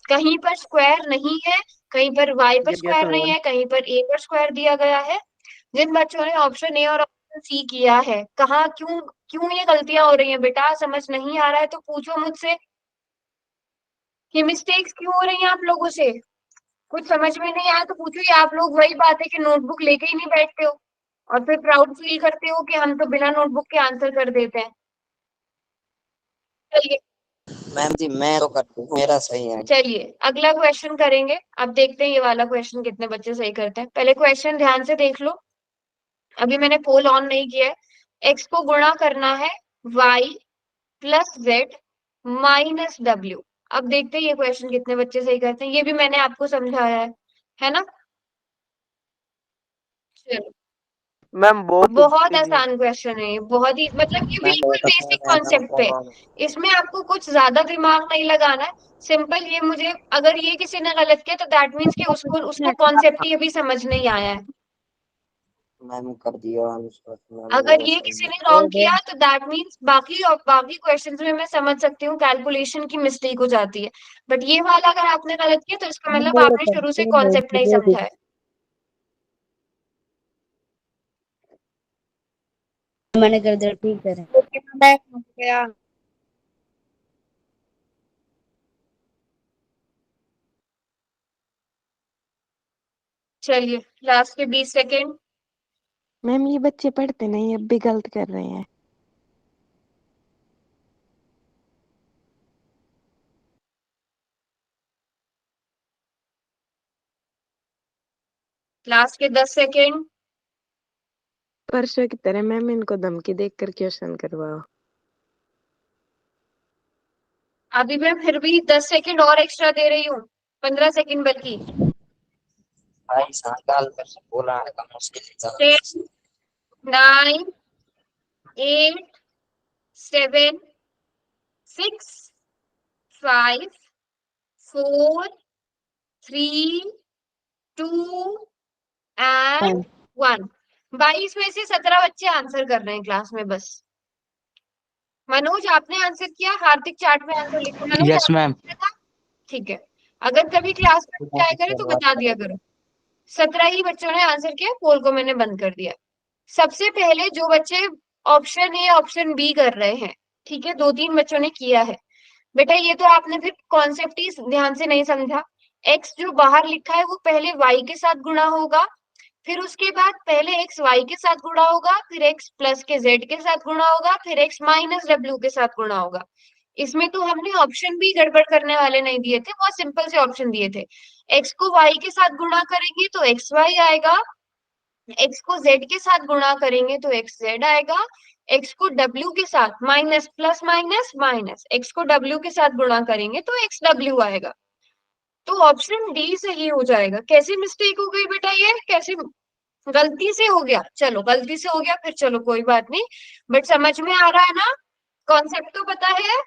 कहीं पर स्क्वायर नहीं है, कहीं पर y पर स्क्वायर नहीं है, कहीं पर a पर स्क्वायर दिया गया है। जिन बच्चों ने ऑप्शन ए और ऑप्शन सी किया है, कहा क्यों क्यों ये गलतियां हो रही हैं बेटा, समझ नहीं आ रहा है तो पूछो मुझसे कि मिस्टेक्स क्यों हो रही हैं आप लोगों से। कुछ समझ में नहीं आया तो पूछो, ये आप लोग वही बात है कि नोटबुक लेके ही नहीं बैठते हो और फिर प्राउड फील करते हो कि हम तो बिना नोटबुक के आंसर कर देते हैं। चलिए मैम जी मैं तो करती हूँ, मेरा सही है। चलिए अगला क्वेश्चन करेंगे। अब देखते हैं ये वाला क्वेश्चन कितने बच्चे सही करते हैं। पहले क्वेश्चन ध्यान से देख लो, अभी मैंने पोल ऑन नहीं किया है। x को गुणा करना है y plus z minus w। अब देखते हैं ये क्वेश्चन कितने बच्चे सही करते हैं, ये भी मैंने आपको समझाया है ना। चलो मैम बहुत बहुत easy है। आसान क्वेश्चन है ये, बहुत ही, मतलब ये मैम बिल्कुल बहुत अच्छा बेसिक है मैम, कॉन्सेप्ट पे है। इसमें आपको कुछ ज्यादा दिमाग नहीं लगाना है, सिंपल ये, मुझे अगर ये किसी ने गलत किया तो दैट मीन्स कि उसको कॉन्सेप्ट ही अभी समझ नहीं आया है। मैम कर दिया आंसर मैम, अगर मेरा ये सही किसी है। ने रॉन्ग किया तो दैट मीन्स बाकी क्वेश्चंस में मैं समझ सकती हूँ कैलकुलेशन की मिस्टेक हो जाती है, बट ये वाला अगर आपने गलत किया तो इसका मतलब आपने शुरू से कॉन्सेप्ट नहीं समझा है। मैंने कर दिया, ठीक है। ओके मैम हो गया। चलिए लास्ट के 20 सेकेंड। मैम ये बच्चे पढ़ते नहीं, अब भी गलत कर रहे हैं। लास्ट के 10 सेकेंड। परसों की तरह मैम इनको धमकी देकर क्वेश्चन करवाओ। अभी मैं फिर भी 10 सेकेंड और एक्स्ट्रा दे रही हूँ, 15 सेकेंड बल्कि। भाई साल पर से बोला है का मुश्किल ही था। 10, 9, 8, 7, 6, 5, 4, 3, 2 एंड 1। 22 में से 17 बच्चे आंसर कर रहे हैं क्लास में बस। मनोज आपने आंसर किया, हार्दिक चैट में आंसर लिखो। मनोज यस आपने मैम। किया था? ठीक है, अगर कभी क्लास में कुछ आया करे तो बता दिया करो। 17 ही बच्चों ने आंसर किया, पोल को मैंने बंद कर दिया। सबसे पहले जो बच्चे ऑप्शन ए ऑप्शन बी कर रहे हैं, ठीक है, 2-3 बच्चों ने किया है। बेटा ये तो आपने फिर कॉन्सेप्ट ही ध्यान से नहीं समझा। एक्स जो बाहर लिखा है वो पहले वाई के साथ गुणा होगा, फिर उसके बाद पहले एक्स वाई के साथ गुणा होगा, फिर एक्स प्लस के जेड के साथ गुणा होगा, फिर एक्स माइनस डब्ल्यू के साथ गुणा होगा। इसमें तो हमने ऑप्शन भी गड़बड़ करने वाले नहीं दिए थे, बहुत सिंपल से ऑप्शन दिए थे। एक्स को वाई के साथ गुणा करेंगे तो एक्स वाई आएगा, एक्स को जेड के साथ गुणा करेंगे तो एक्स जेड आएगा, एक्स को डब्ल्यू के साथ minus plus minus minus, x को डब्ल्यू के साथ गुणा करेंगे तो एक्स डब्ल्यू आएगा। तो ऑप्शन डी सही हो जाएगा। कैसी मिस्टेक हो गई बेटा, ये कैसे गलती से हो गया? चलो गलती से हो गया, फिर चलो कोई बात नहीं, बट समझ में आ रहा है ना, कॉन्सेप्ट तो पता है।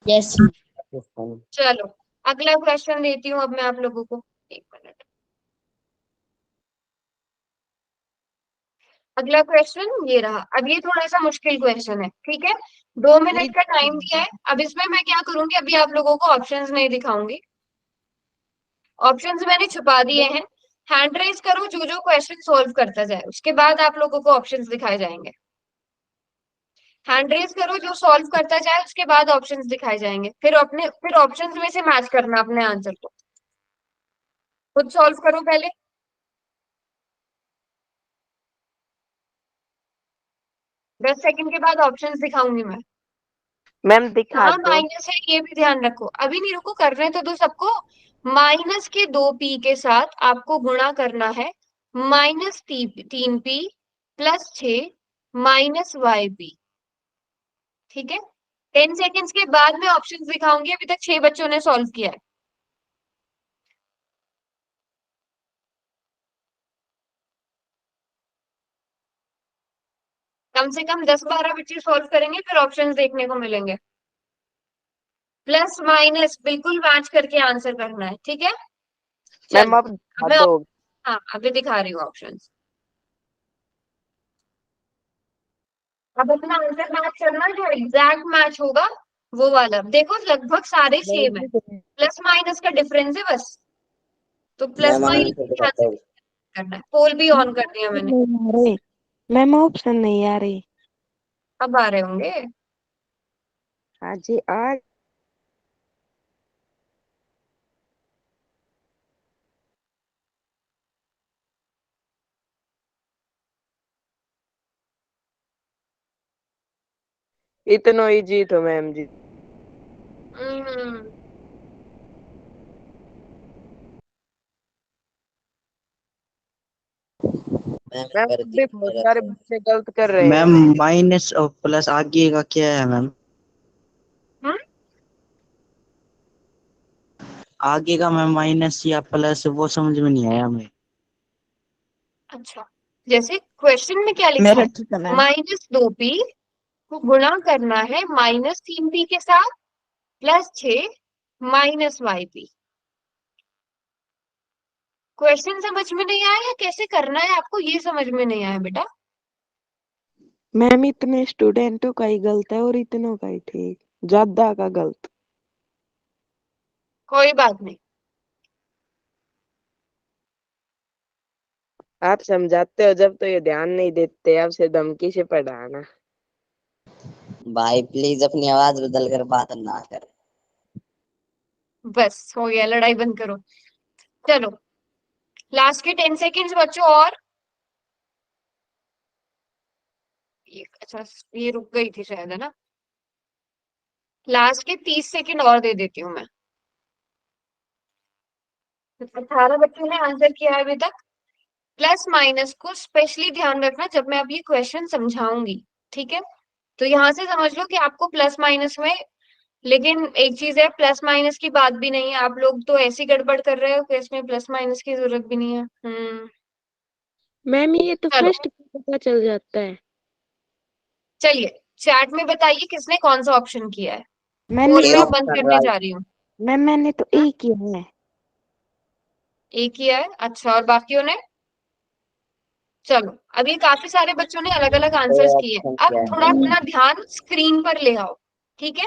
यस। चलो अगला क्वेश्चन देती हूँ अब मैं आप लोगों को, एक मिनट। अगला क्वेश्चन ये रहा। अब ये थोड़ा सा मुश्किल क्वेश्चन है, ठीक है, 2 मिनट का टाइम दिया है। अब इसमें मैं क्या करूंगी, अभी आप लोगों को ऑप्शंस नहीं दिखाऊंगी, ऑप्शंस मैंने छुपा दिए हैं। हैंड रेज करो जो जो क्वेश्चन सॉल्व करता जाए, उसके बाद आप लोगों को ऑप्शंस दिखाए जाएंगे। हैंड रेज करो जो सॉल्व करता जाए, उसके बाद ऑप्शंस दिखाए जाएंगे, फिर ऑप्शंस में से मैच करना अपने आंसर को। खुद सॉल्व करो पहले। 10 सेकंड के बाद ऑप्शंस दिखाऊंगी मैं। मैम दिखा हाँ दो। माइनस है ये भी ध्यान रखो, अभी नहीं रुको, कर रहे तो दो सबको। माइनस के 2p के साथ आपको गुणा करना है minus 3p plus 6 minus yp, ठीक है। 10 सेकेंड्स के बाद में ऑप्शंस दिखाऊंगी, अभी तक 6 बच्चों ने सॉल्व किया है। कम से कम 10-12 बच्चे सॉल्व करेंगे, फिर ऑप्शंस देखने को मिलेंगे। प्लस माइनस बिल्कुल मैच करके आंसर करना है, ठीक है। मैम चलो आप अब दिखा मैं, दो। हाँ अभी दिखा रही हूँ ऑप्शंस। अब अपना आंसर मैच करना, जो एग्जैक्ट मैच होगा वो वाला। देखो लगभग सारे सेम है, प्लस माइनस का डिफरेंस है बस, तो प्लस मैम आंसर माइनस बताता हूँ। करना है। पोल भी ऑन कर दिया मैंने, नहीं आ रहे मैम, ऑप्शन नहीं आ रही। अब आ रहे होंगे। हाँ जी आज। इतना इजी तो मैम जी। हम्म, मैम मैम कर अब भी दिया बहुत मेरा सारे तो। बच्चे गलत कर रहे हैं। मैम माइनस और प्लस आगे का क्या है मैम? हम्म, आगे का मैम माइनस या प्लस वो समझ में नहीं आया हमें। अच्छा, जैसे क्वेश्चन में क्या लिखा मेरा है, ठीक है मैम। माइनस 2p को गुणा करना है माइनस 3p के साथ प्लस 6 माइनस yp। क्वेश्चन समझ में नहीं आया या कैसे करना है आपको, ये समझ में नहीं आया बेटा? मैम इतने स्टूडेंटों का ही गलत है और इतनों का ही ठीक, ज्यादा का गलत। कोई बात नहीं, आप समझाते हो जब तो ये ध्यान नहीं देते, अब से धमकी से पढ़ाना। भाई प्लीज अपनी आवाज बदल कर बात ना कर। बस हो गया, लड़ाई बंद करो। चलो लास्ट के 10 सेकेंड्स बच्चों, और अच्छा ये रुक गई थी शायद, है ना? लास्ट के 30 सेकेंड और दे देती हूँ मैं। 18 बच्चों ने आंसर किया है अभी तक। प्लस माइनस को स्पेशली ध्यान रखना जब मैं अब ये क्वेश्चन समझाऊंगी, ठीक है? तो यहाँ से समझ लो कि आपको प्लस माइनस में, लेकिन एक चीज है, प्लस माइनस की बात भी नहीं है। आप लोग तो ऐसी गड़बड़ कर रहे हो कि इसमें प्लस माइनस की जरूरत भी नहीं है। मैम ये तो चलो फर्स्ट पता चल जाता है। चलिए, चैट में बताइए किसने कौन सा ऑप्शन किया है। मैंने पोल में तो अब बंद करने जा रही हूँ। मैंने तो एक किया है। एक किया है, अच्छा, और बाकियों ने? चलो अभी काफी सारे बच्चों ने अलग अलग आंसर्स किए हैं। अब थोड़ा अपना ध्यान स्क्रीन पर ले आओ, ठीक है?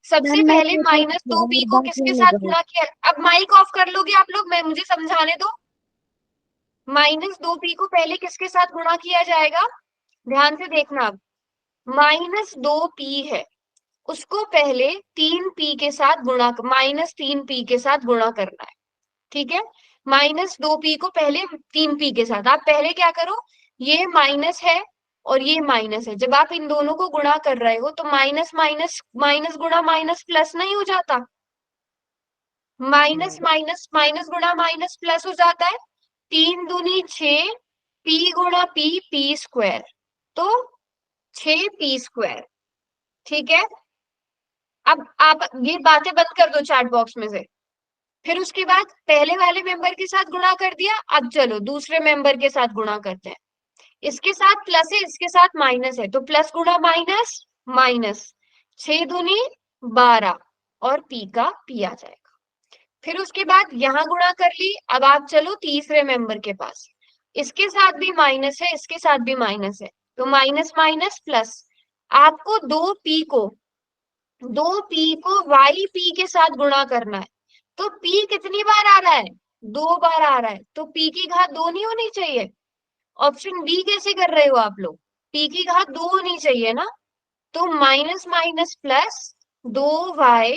सबसे मैम मैं पहले तो माइनस 2p को किसके साथ गुणा किया? अब माइक ऑफ कर लोगे आप लोग, मैं मुझे समझाने दो। माइनस 2p को पहले किसके साथ गुणा किया जाएगा? ध्यान से देखना। अब माइनस 2p है, उसको पहले 3p के साथ गुणा, माइनस 3p के साथ गुणा करना है, ठीक है? माइनस 2p को पहले 3p के साथ, आप पहले क्या करो, ये माइनस है और ये माइनस है, जब आप इन दोनों को गुणा कर रहे हो तो माइनस माइनस माइनस गुणा माइनस प्लस नहीं हो जाता? माइनस माइनस माइनस गुणा माइनस प्लस हो जाता है। 3 दूनी 6, p गुणा p स्क्वायर, तो 6p स्क्वायर, ठीक है? अब आप ये बातें बंद कर दो चैट बॉक्स में से। फिर उसके बाद पहले वाले मेंबर के साथ गुणा कर दिया, अब चलो दूसरे मेंबर के साथ गुणा करते हैं। इसके साथ प्लस है, इसके साथ माइनस है, तो प्लस गुणा माइनस माइनस, 6 दूनी 12 और p का p आ जाएगा। फिर उसके बाद यहाँ गुणा कर ली, अब आप चलो तीसरे मेंबर के पास, इसके साथ भी माइनस है, इसके साथ भी माइनस है, तो माइनस माइनस प्लस। आपको 2p को yp के साथ गुणा करना है, तो p कितनी बार आ रहा है? 2 बार आ रहा है, तो p की घात 2 नहीं होनी चाहिए? ऑप्शन बी कैसे कर रहे हो आप लोग? p की घात 2 होनी चाहिए ना? तो minus minus plus 2y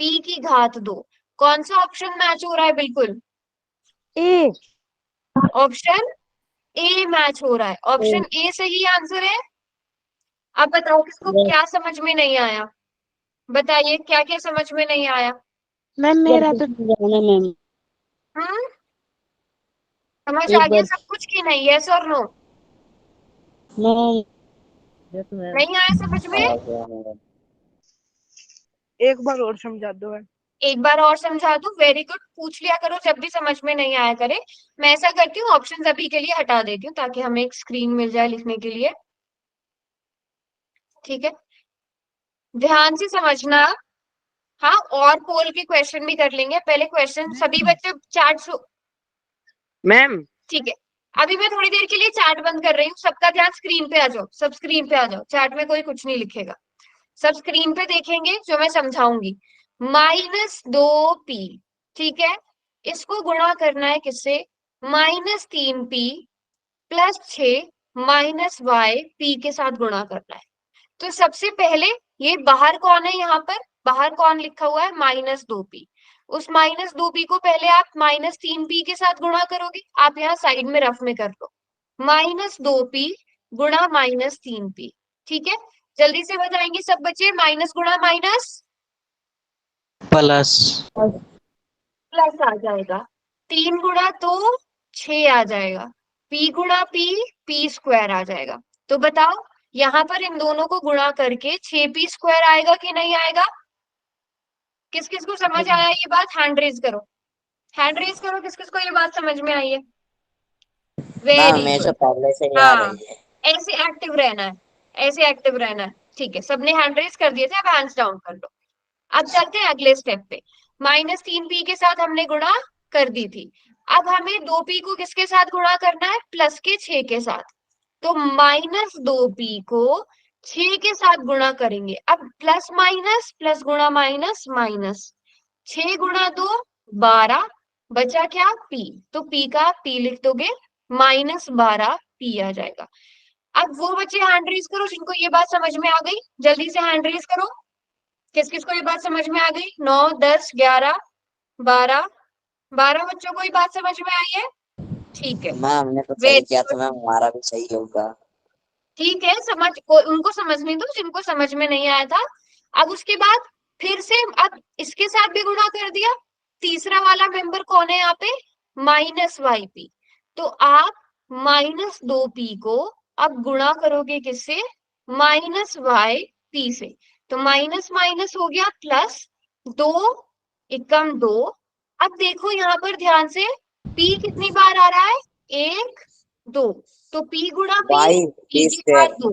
p की घात 2, कौन सा ऑप्शन मैच हो रहा है? बिल्कुल ए। ऑप्शन ए मैच हो रहा है, ऑप्शन ए सही आंसर है। अब बताओ किसको क्या समझ में नहीं आया, बताइए क्या क्या समझ में नहीं आया? मैम मेरा तो मैम हम्म, समझ एक आ गया बार सब कुछ की नहीं? यस और नो? नहीं आया समझ में? एक बार और समझा दो। एक बार और समझा दूं? वेरी गुड, पूछ लिया करो जब भी समझ में नहीं आया करे। मैं ऐसा करती हूँ, ऑप्शंस अभी के लिए हटा देती हूँ ताकि हमें एक स्क्रीन मिल जाए लिखने के लिए, ठीक है? ध्यान से समझना। हाँ, और पोल के क्वेश्चन भी कर लेंगे, पहले क्वेश्चन सभी बच्चे चार्ट, मैम ठीक है? अभी मैं थोड़ी देर के लिए चैट बंद कर रही हूँ, सबका ध्यान स्क्रीन पे आ जाओ, सब स्क्रीन पे आ जाओ, चैट में कोई कुछ नहीं लिखेगा, सब स्क्रीन पे देखेंगे जो मैं समझाऊंगी। -2p, ठीक है? इसको गुणा करना है किससे? -3p plus 6 minus y p के साथ गुणा करना है। तो सबसे पहले ये बाहर कौन है? यहाँ पर बाहर कौन लिखा हुआ है? -2p। उस -2p को पहले आप -3p के साथ गुणा करोगे, आप यहाँ साइड में रफ में कर लो, -2p गुणा -3p, ठीक है? जल्दी से बताएंगे सब बच्चे, माइनस गुणा माइनस प्लस प्लस आ जाएगा, 3 गुणा तो 6 आ जाएगा, p गुणा p स्क्वायर आ जाएगा। तो बताओ यहाँ पर इन दोनों को गुणा करके 6p स्क्वायर आएगा कि नहीं आएगा? किस किस को समझ आया ये बात? हैंड रेज करो, हैंड रेज करो, किस किस को ये बात समझ में आई है? वेरी हमेशा गुड, पहले से ही आ हाँ, रही है। ऐसे एक्टिव रहना है, ऐसे एक्टिव रहना है, ठीक है? सबने हैंड रेज कर दिए थे, अब हैंड्स डाउन कर लो। अब चलते हैं अगले स्टेप पे। -3p के साथ हमने गुणा कर दी थी, अब हमें 2p को किसके साथ गुणा करना है? प्लस के 6 के साथ। तो -2p को 6 के साथ गुणा करेंगे। अब प्लस गुणा माइनस माइनस, 6 गुणा 2 12, बचा क्या? p। तो p का p लिख दोगे, -12p आ जाएगा। अब वो बच्चे हैंड रेज करो जिनको ये बात समझ में आ गई, जल्दी से हैंड रेज करो। किस किस को ये बात समझ में आ गई? 9 10 11 12, 12 बच्चों को ये बात समझ में आई है? ठीक है, मैम हमने तो सही वेरी किया गुड। था मैम, हमारा भी सही होगा। ठीक है, उनको समझने दो जिनको समझ में नहीं आया था। अब उसके बाद फिर से अब इसके साथ भी गुणा कर दिया। तीसरा वाला मेंबर कौन है यहाँ पे? -yp। तो आप -2p को अब गुणा करोगे किससे? -yp से। तो माइनस माइनस हो गया प्लस, 2 एकम 2। अब देखो यहाँ पर ध्यान से, p कितनी बार आ रहा है? 1 2, तो p गुणा p, वाई p पी की बात स्क्वायर, 2।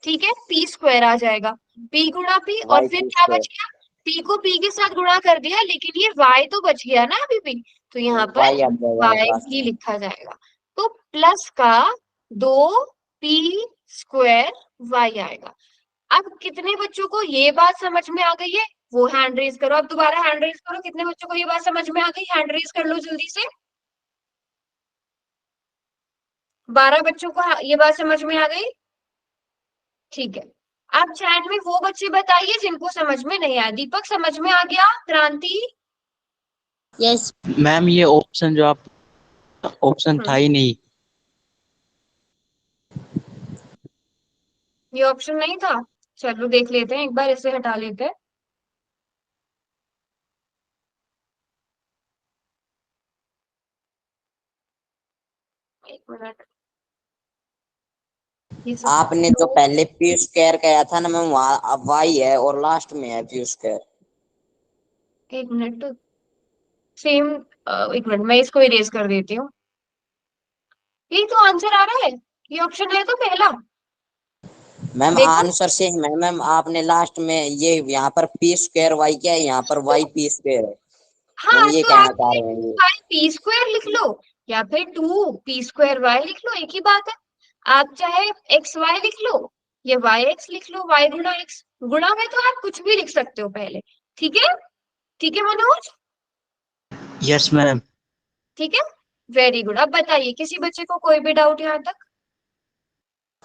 ठीक है, p स्क्वायर आ जाएगा, p गुणा p। और वाई फिर पी क्या स्क्वायर, बच गया? p को p के साथ गुणा कर दिया, लेकिन ये y तो बच गया ना अभी भी, तो यहाँ पर वाई आ जाएगा y लास्ट ही में। लिखा जाएगा। तो प्लस का 2p स्क्वायर y आएगा। अब कितने बच्चों को ये बात समझ में आ गई है? वो हैंड रेज करो। अब दोबारा हैंड रेज करो, कितने बच्चों को ये बात समझ में आ गई? हैंड रेज कर लो जल्दी से। 12 बच्चों को ये बात समझ में आ गई? ठीक है, अब चैट में वो बच्चे बताइए जिनको समझ में नहीं आया। दीपक समझ में आ गया? क्रांति? यस। मैम ये ऑप्शन जो आप, ऑप्शन था ही नहीं। ये ऑप्शन नहीं था? चलो देख लेते हैं एक बार, इसे हटा लेते हैं। एक मिनट, ये सब आपने जो पहले पी स्क्वायर कहा था ना मैम, वहाँ अब वाई है और लास्ट में है पी स्क्वायर। एक मिनट तो सेम, एक मिनट मैं इसको इरेज कर देती हूँ। यही तो आंसर आ रहा है, ये ऑप्शन है तो पहला। मैम देखो, आंसर से है मैम, आपने लास्ट में ये यहाँ पर पी स्क्वायर वाई क्या है, यहाँ पर वाई पी स्क्वायर है। मैम हाँ ये तो कहना आप चाह रहे हैं ये। पी स्क्वायर लिख लो या फिर 2p स्क्वायर वाई लिख लो, एक ही बात है। आप चाहे एक्स वाई लिख लो या वाई एक्स लिख लो, वाई गुणा एक्स। गुणा में तो आप कुछ भी लिख सकते हो पहले। ठीक है, ठीक है मनोज? Yes ma'am. ठीक है, वेरी गुड। अब बताइए, किसी बच्चे को कोई भी डाउट यहाँ तक?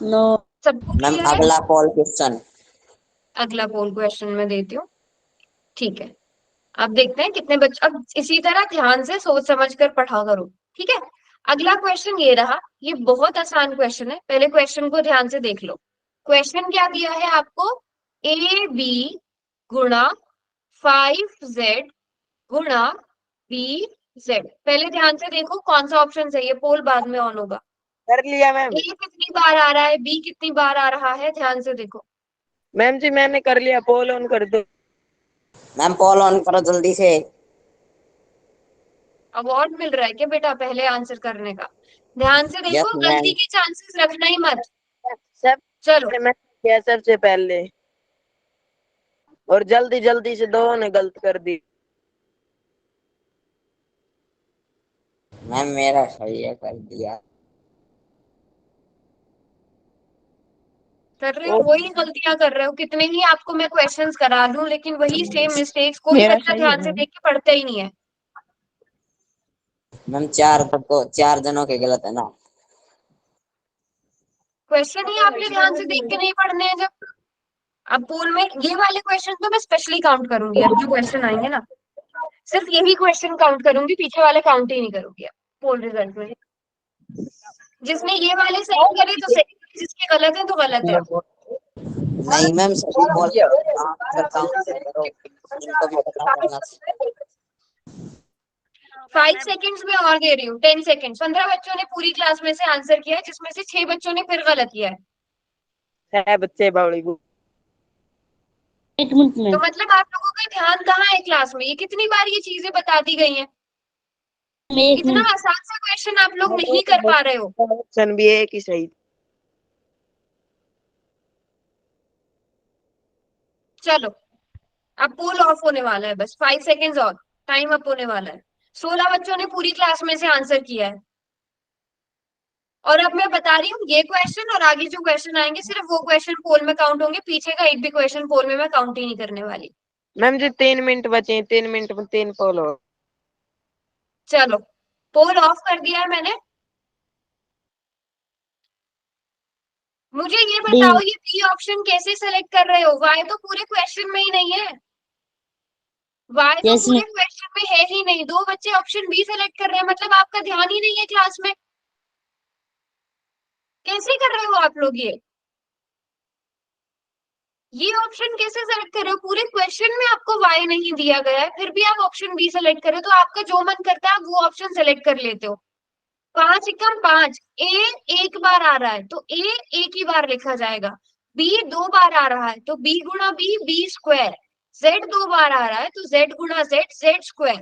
नो। सबको मैम क्लियर है? अगला कॉल क्वेश्चन। अगला पोल क्वेश्चन में देती हूँ। ठीक है, अब देखते हैं कितने बच्चे, अब इसी तरह ध्यान से सोच समझ कर पढ़ा करो। ठीक है, अगला क्वेश्चन ये रहा। ये बहुत आसान क्वेश्चन है, पहले क्वेश्चन को ध्यान से देख लो। क्वेश्चन क्या दिया है आपको? ए बी गुणा 5z गुणा बी जेड। पहले ध्यान से देखो कौन सा ऑप्शन सही है, पोल बाद में ऑन होगा। कर लिया मैम। ए कितनी बार आ रहा है, बी कितनी बार आ रहा है, ध्यान से देखो। मैम जी मैंने कर लिया, पोल ऑन कर दो। मैम कॉल ऑन करो जल्दी से। अवार्ड मिल रहा है क्या बेटा पहले आंसर करने का? ध्यान से यस देखो, मैम। गलती के चांसेस रखना ही मत। सब चलो, मैं किया सबसे पहले, और जल्दी जल्दी से दो ने गलत कर दी। मैम मेरा सही है, कर दिया। कर रहे हो वही गलतियां कर रहे हो। कितने ही आपको मैं क्वेश्चंस करा दूं, लेकिन वही सेम मिस्टेक्स कोई मेरा बच्चा सही है ध्यान से मैम। देख के पढ़ता ही नहीं है। मैम चार जनों के गलत है ना। क्वेश्चन ही आपने ध्यान से देख के नहीं पढ़ने हैं। जब अब पोल में ये वाले क्वेश्चन तो मैं स्पेशली काउंट करूंगी, अब जो क्वेश्चन आएंगे ना सिर्फ यही क्वेश्चन काउंट करूंगी, पीछे वाले काउंट ही नहीं करूंगी अब पोल रिजल्ट में। जिसने ये वाले सही करे तो सही, जिसके गलत है तो गलत है। नहीं मैम सभी कॉल काउंट करो, इनको भी पता करना। 5 सेकंड्स में और दे रही हूँ, 10 सेकंड्स। 15 बच्चों ने पूरी क्लास में से आंसर किया है, जिसमें से 6 बच्चों ने फिर गलत किया है। बच्चे बावड़ी को। एक मिनट में। तो मतलब आप लोगों का ध्यान कहाँ है क्लास में? ये कितनी बार ये चीजें बता दी गई हैं। एक इतना मिनट। आसान सा क्वेश्चन आप लोग नहीं कर पा रहे हो। ऑप्शन भी एक ही सही। चलो, अब पोल ऑफ होने वाला है, बस 5 सेकंड्स और, टाइम अप होने वाला है। 16 बच्चों ने पूरी क्लास में से आंसर किया है। और अब मैं बता रही हूँ ये क्वेश्चन और आगे जो क्वेश्चन आएंगे सिर्फ वो क्वेश्चन पोल में काउंट होंगे, पीछे का एक भी क्वेश्चन पोल में मैं काउंट ही नहीं करने वाली। मैम जी 3 मिनट बचे हैं, 3 मिनट में 3 पोल हो। चलो पोल ऑफ कर दिया है मैंने। मुझे ये बताओ ये बी ऑप्शन कैसे सेलेक्ट कर रहे हो? वाई तो पूरे क्वेश्चन में ही नहीं है, वाई तो Yes, पूरे ma'am. क्वेश्चन में है ही नहीं। 2 बच्चे ऑप्शन बी सेलेक्ट कर रहे हैं, मतलब आपका ध्यान ही नहीं है क्लास में। कैसे कर रहे हो आप लोग ये ऑप्शन कैसे सेलेक्ट कर रहे हो? पूरे क्वेश्चन में आपको वाई नहीं दिया गया है, फिर भी आप ऑप्शन बी सेलेक्ट कर रहे हो। तो आपका जो मन करता है आप वो ऑप्शन सेलेक्ट कर लेते हो। 5 एकम 5, ए एक बार आ रहा है तो ए एक ही बार लिखा जाएगा, बी 2 बार आ रहा है तो बी गुणा बी बी स्क्वायर, जेड 2 बार आ रहा है तो जेड गुणा जेड जेड स्क्वायर,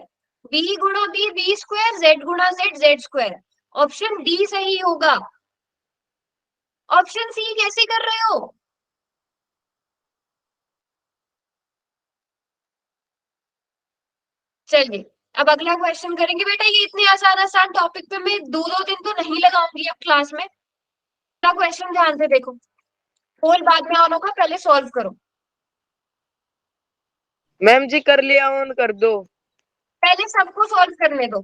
बी गुणा बी बी स्क्वायर, जेड गुणा Z Z square. Option D सही होगा। ऑप्शन सी कैसे कर रहे हो? चलिए अब अगला क्वेश्चन करेंगे। बेटा ये इतने आसान आसान टॉपिक पे मैं 2-2 दिन तो नहीं लगाऊंगी अब क्लास में। अगला क्वेश्चन ध्यान से देखो, पोल बाद में ऑन होगा, पहले सॉल्व करो। मैम जी कर लिया, ऑन कर दो। पहले सबको सॉल्व करने दो,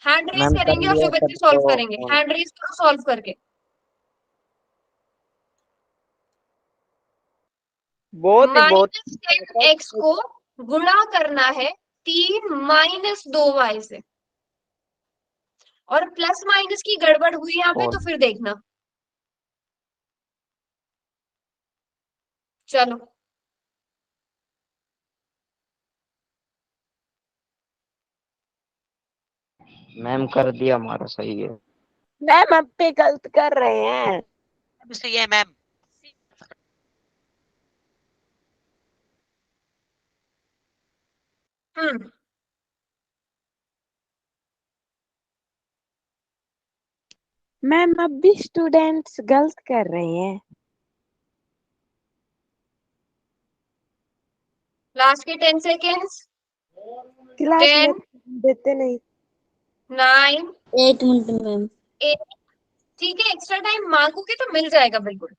हैंड रेज मैम कर करेंगे और जो लिया बच्चे सॉल्व सबको करेंगे on। हैंड रेज करो सॉल्व करके। बहुत माइनस 10x को गुणा करना है 3 माइनस 2y से, और प्लस माइनस की गड़बड़ हुई यहाँ पे तो फिर देखना। चलो मैम कर दिया, हमारा सही है। मैम अब पे गलत कर रहे हैं। सही है मैम। मैम अब भी स्टूडेंट्स गलत कर रहे हैं। लास्ट के 10 सेकेंड्स। क्लास में 10 देते नहीं। 9 8 मिनट मैम। 8। ठीक है एक्स्ट्रा टाइम मांगोगे तो मिल जाएगा बिल्कुल।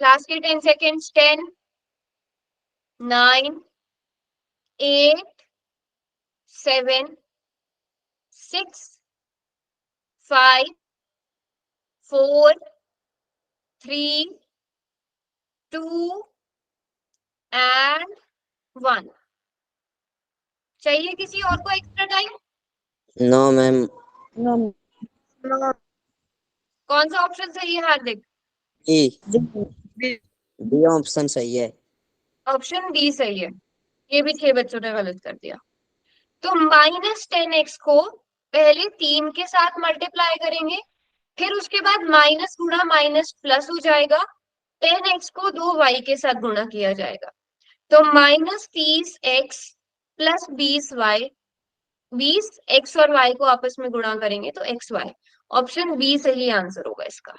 लास्ट के 10 सेकेंड्स। 10 9 8 7 6 5 4 3 2 एंड 1। चाहिए किसी और को एक्स्ट्रा टाइम? No ma'am. कौन सा ऑप्शन सही है हार्दिक? बी ऑप्शन सही है। ऑप्शन बी सही है। ये भी 6 बच्चों ने गलत कर दिया। तो माइनस 10x को पहले 3 के साथ मल्टीप्लाई करेंगे, फिर उसके बाद माइनस गुणा माइनस प्लस हो जाएगा, 10x को 2y के साथ गुणा किया जाएगा। तो minus 30x plus 20y, 20x और y को आपस में गुणा करेंगे तो xy। ऑप्शन बी सही आंसर होगा इसका।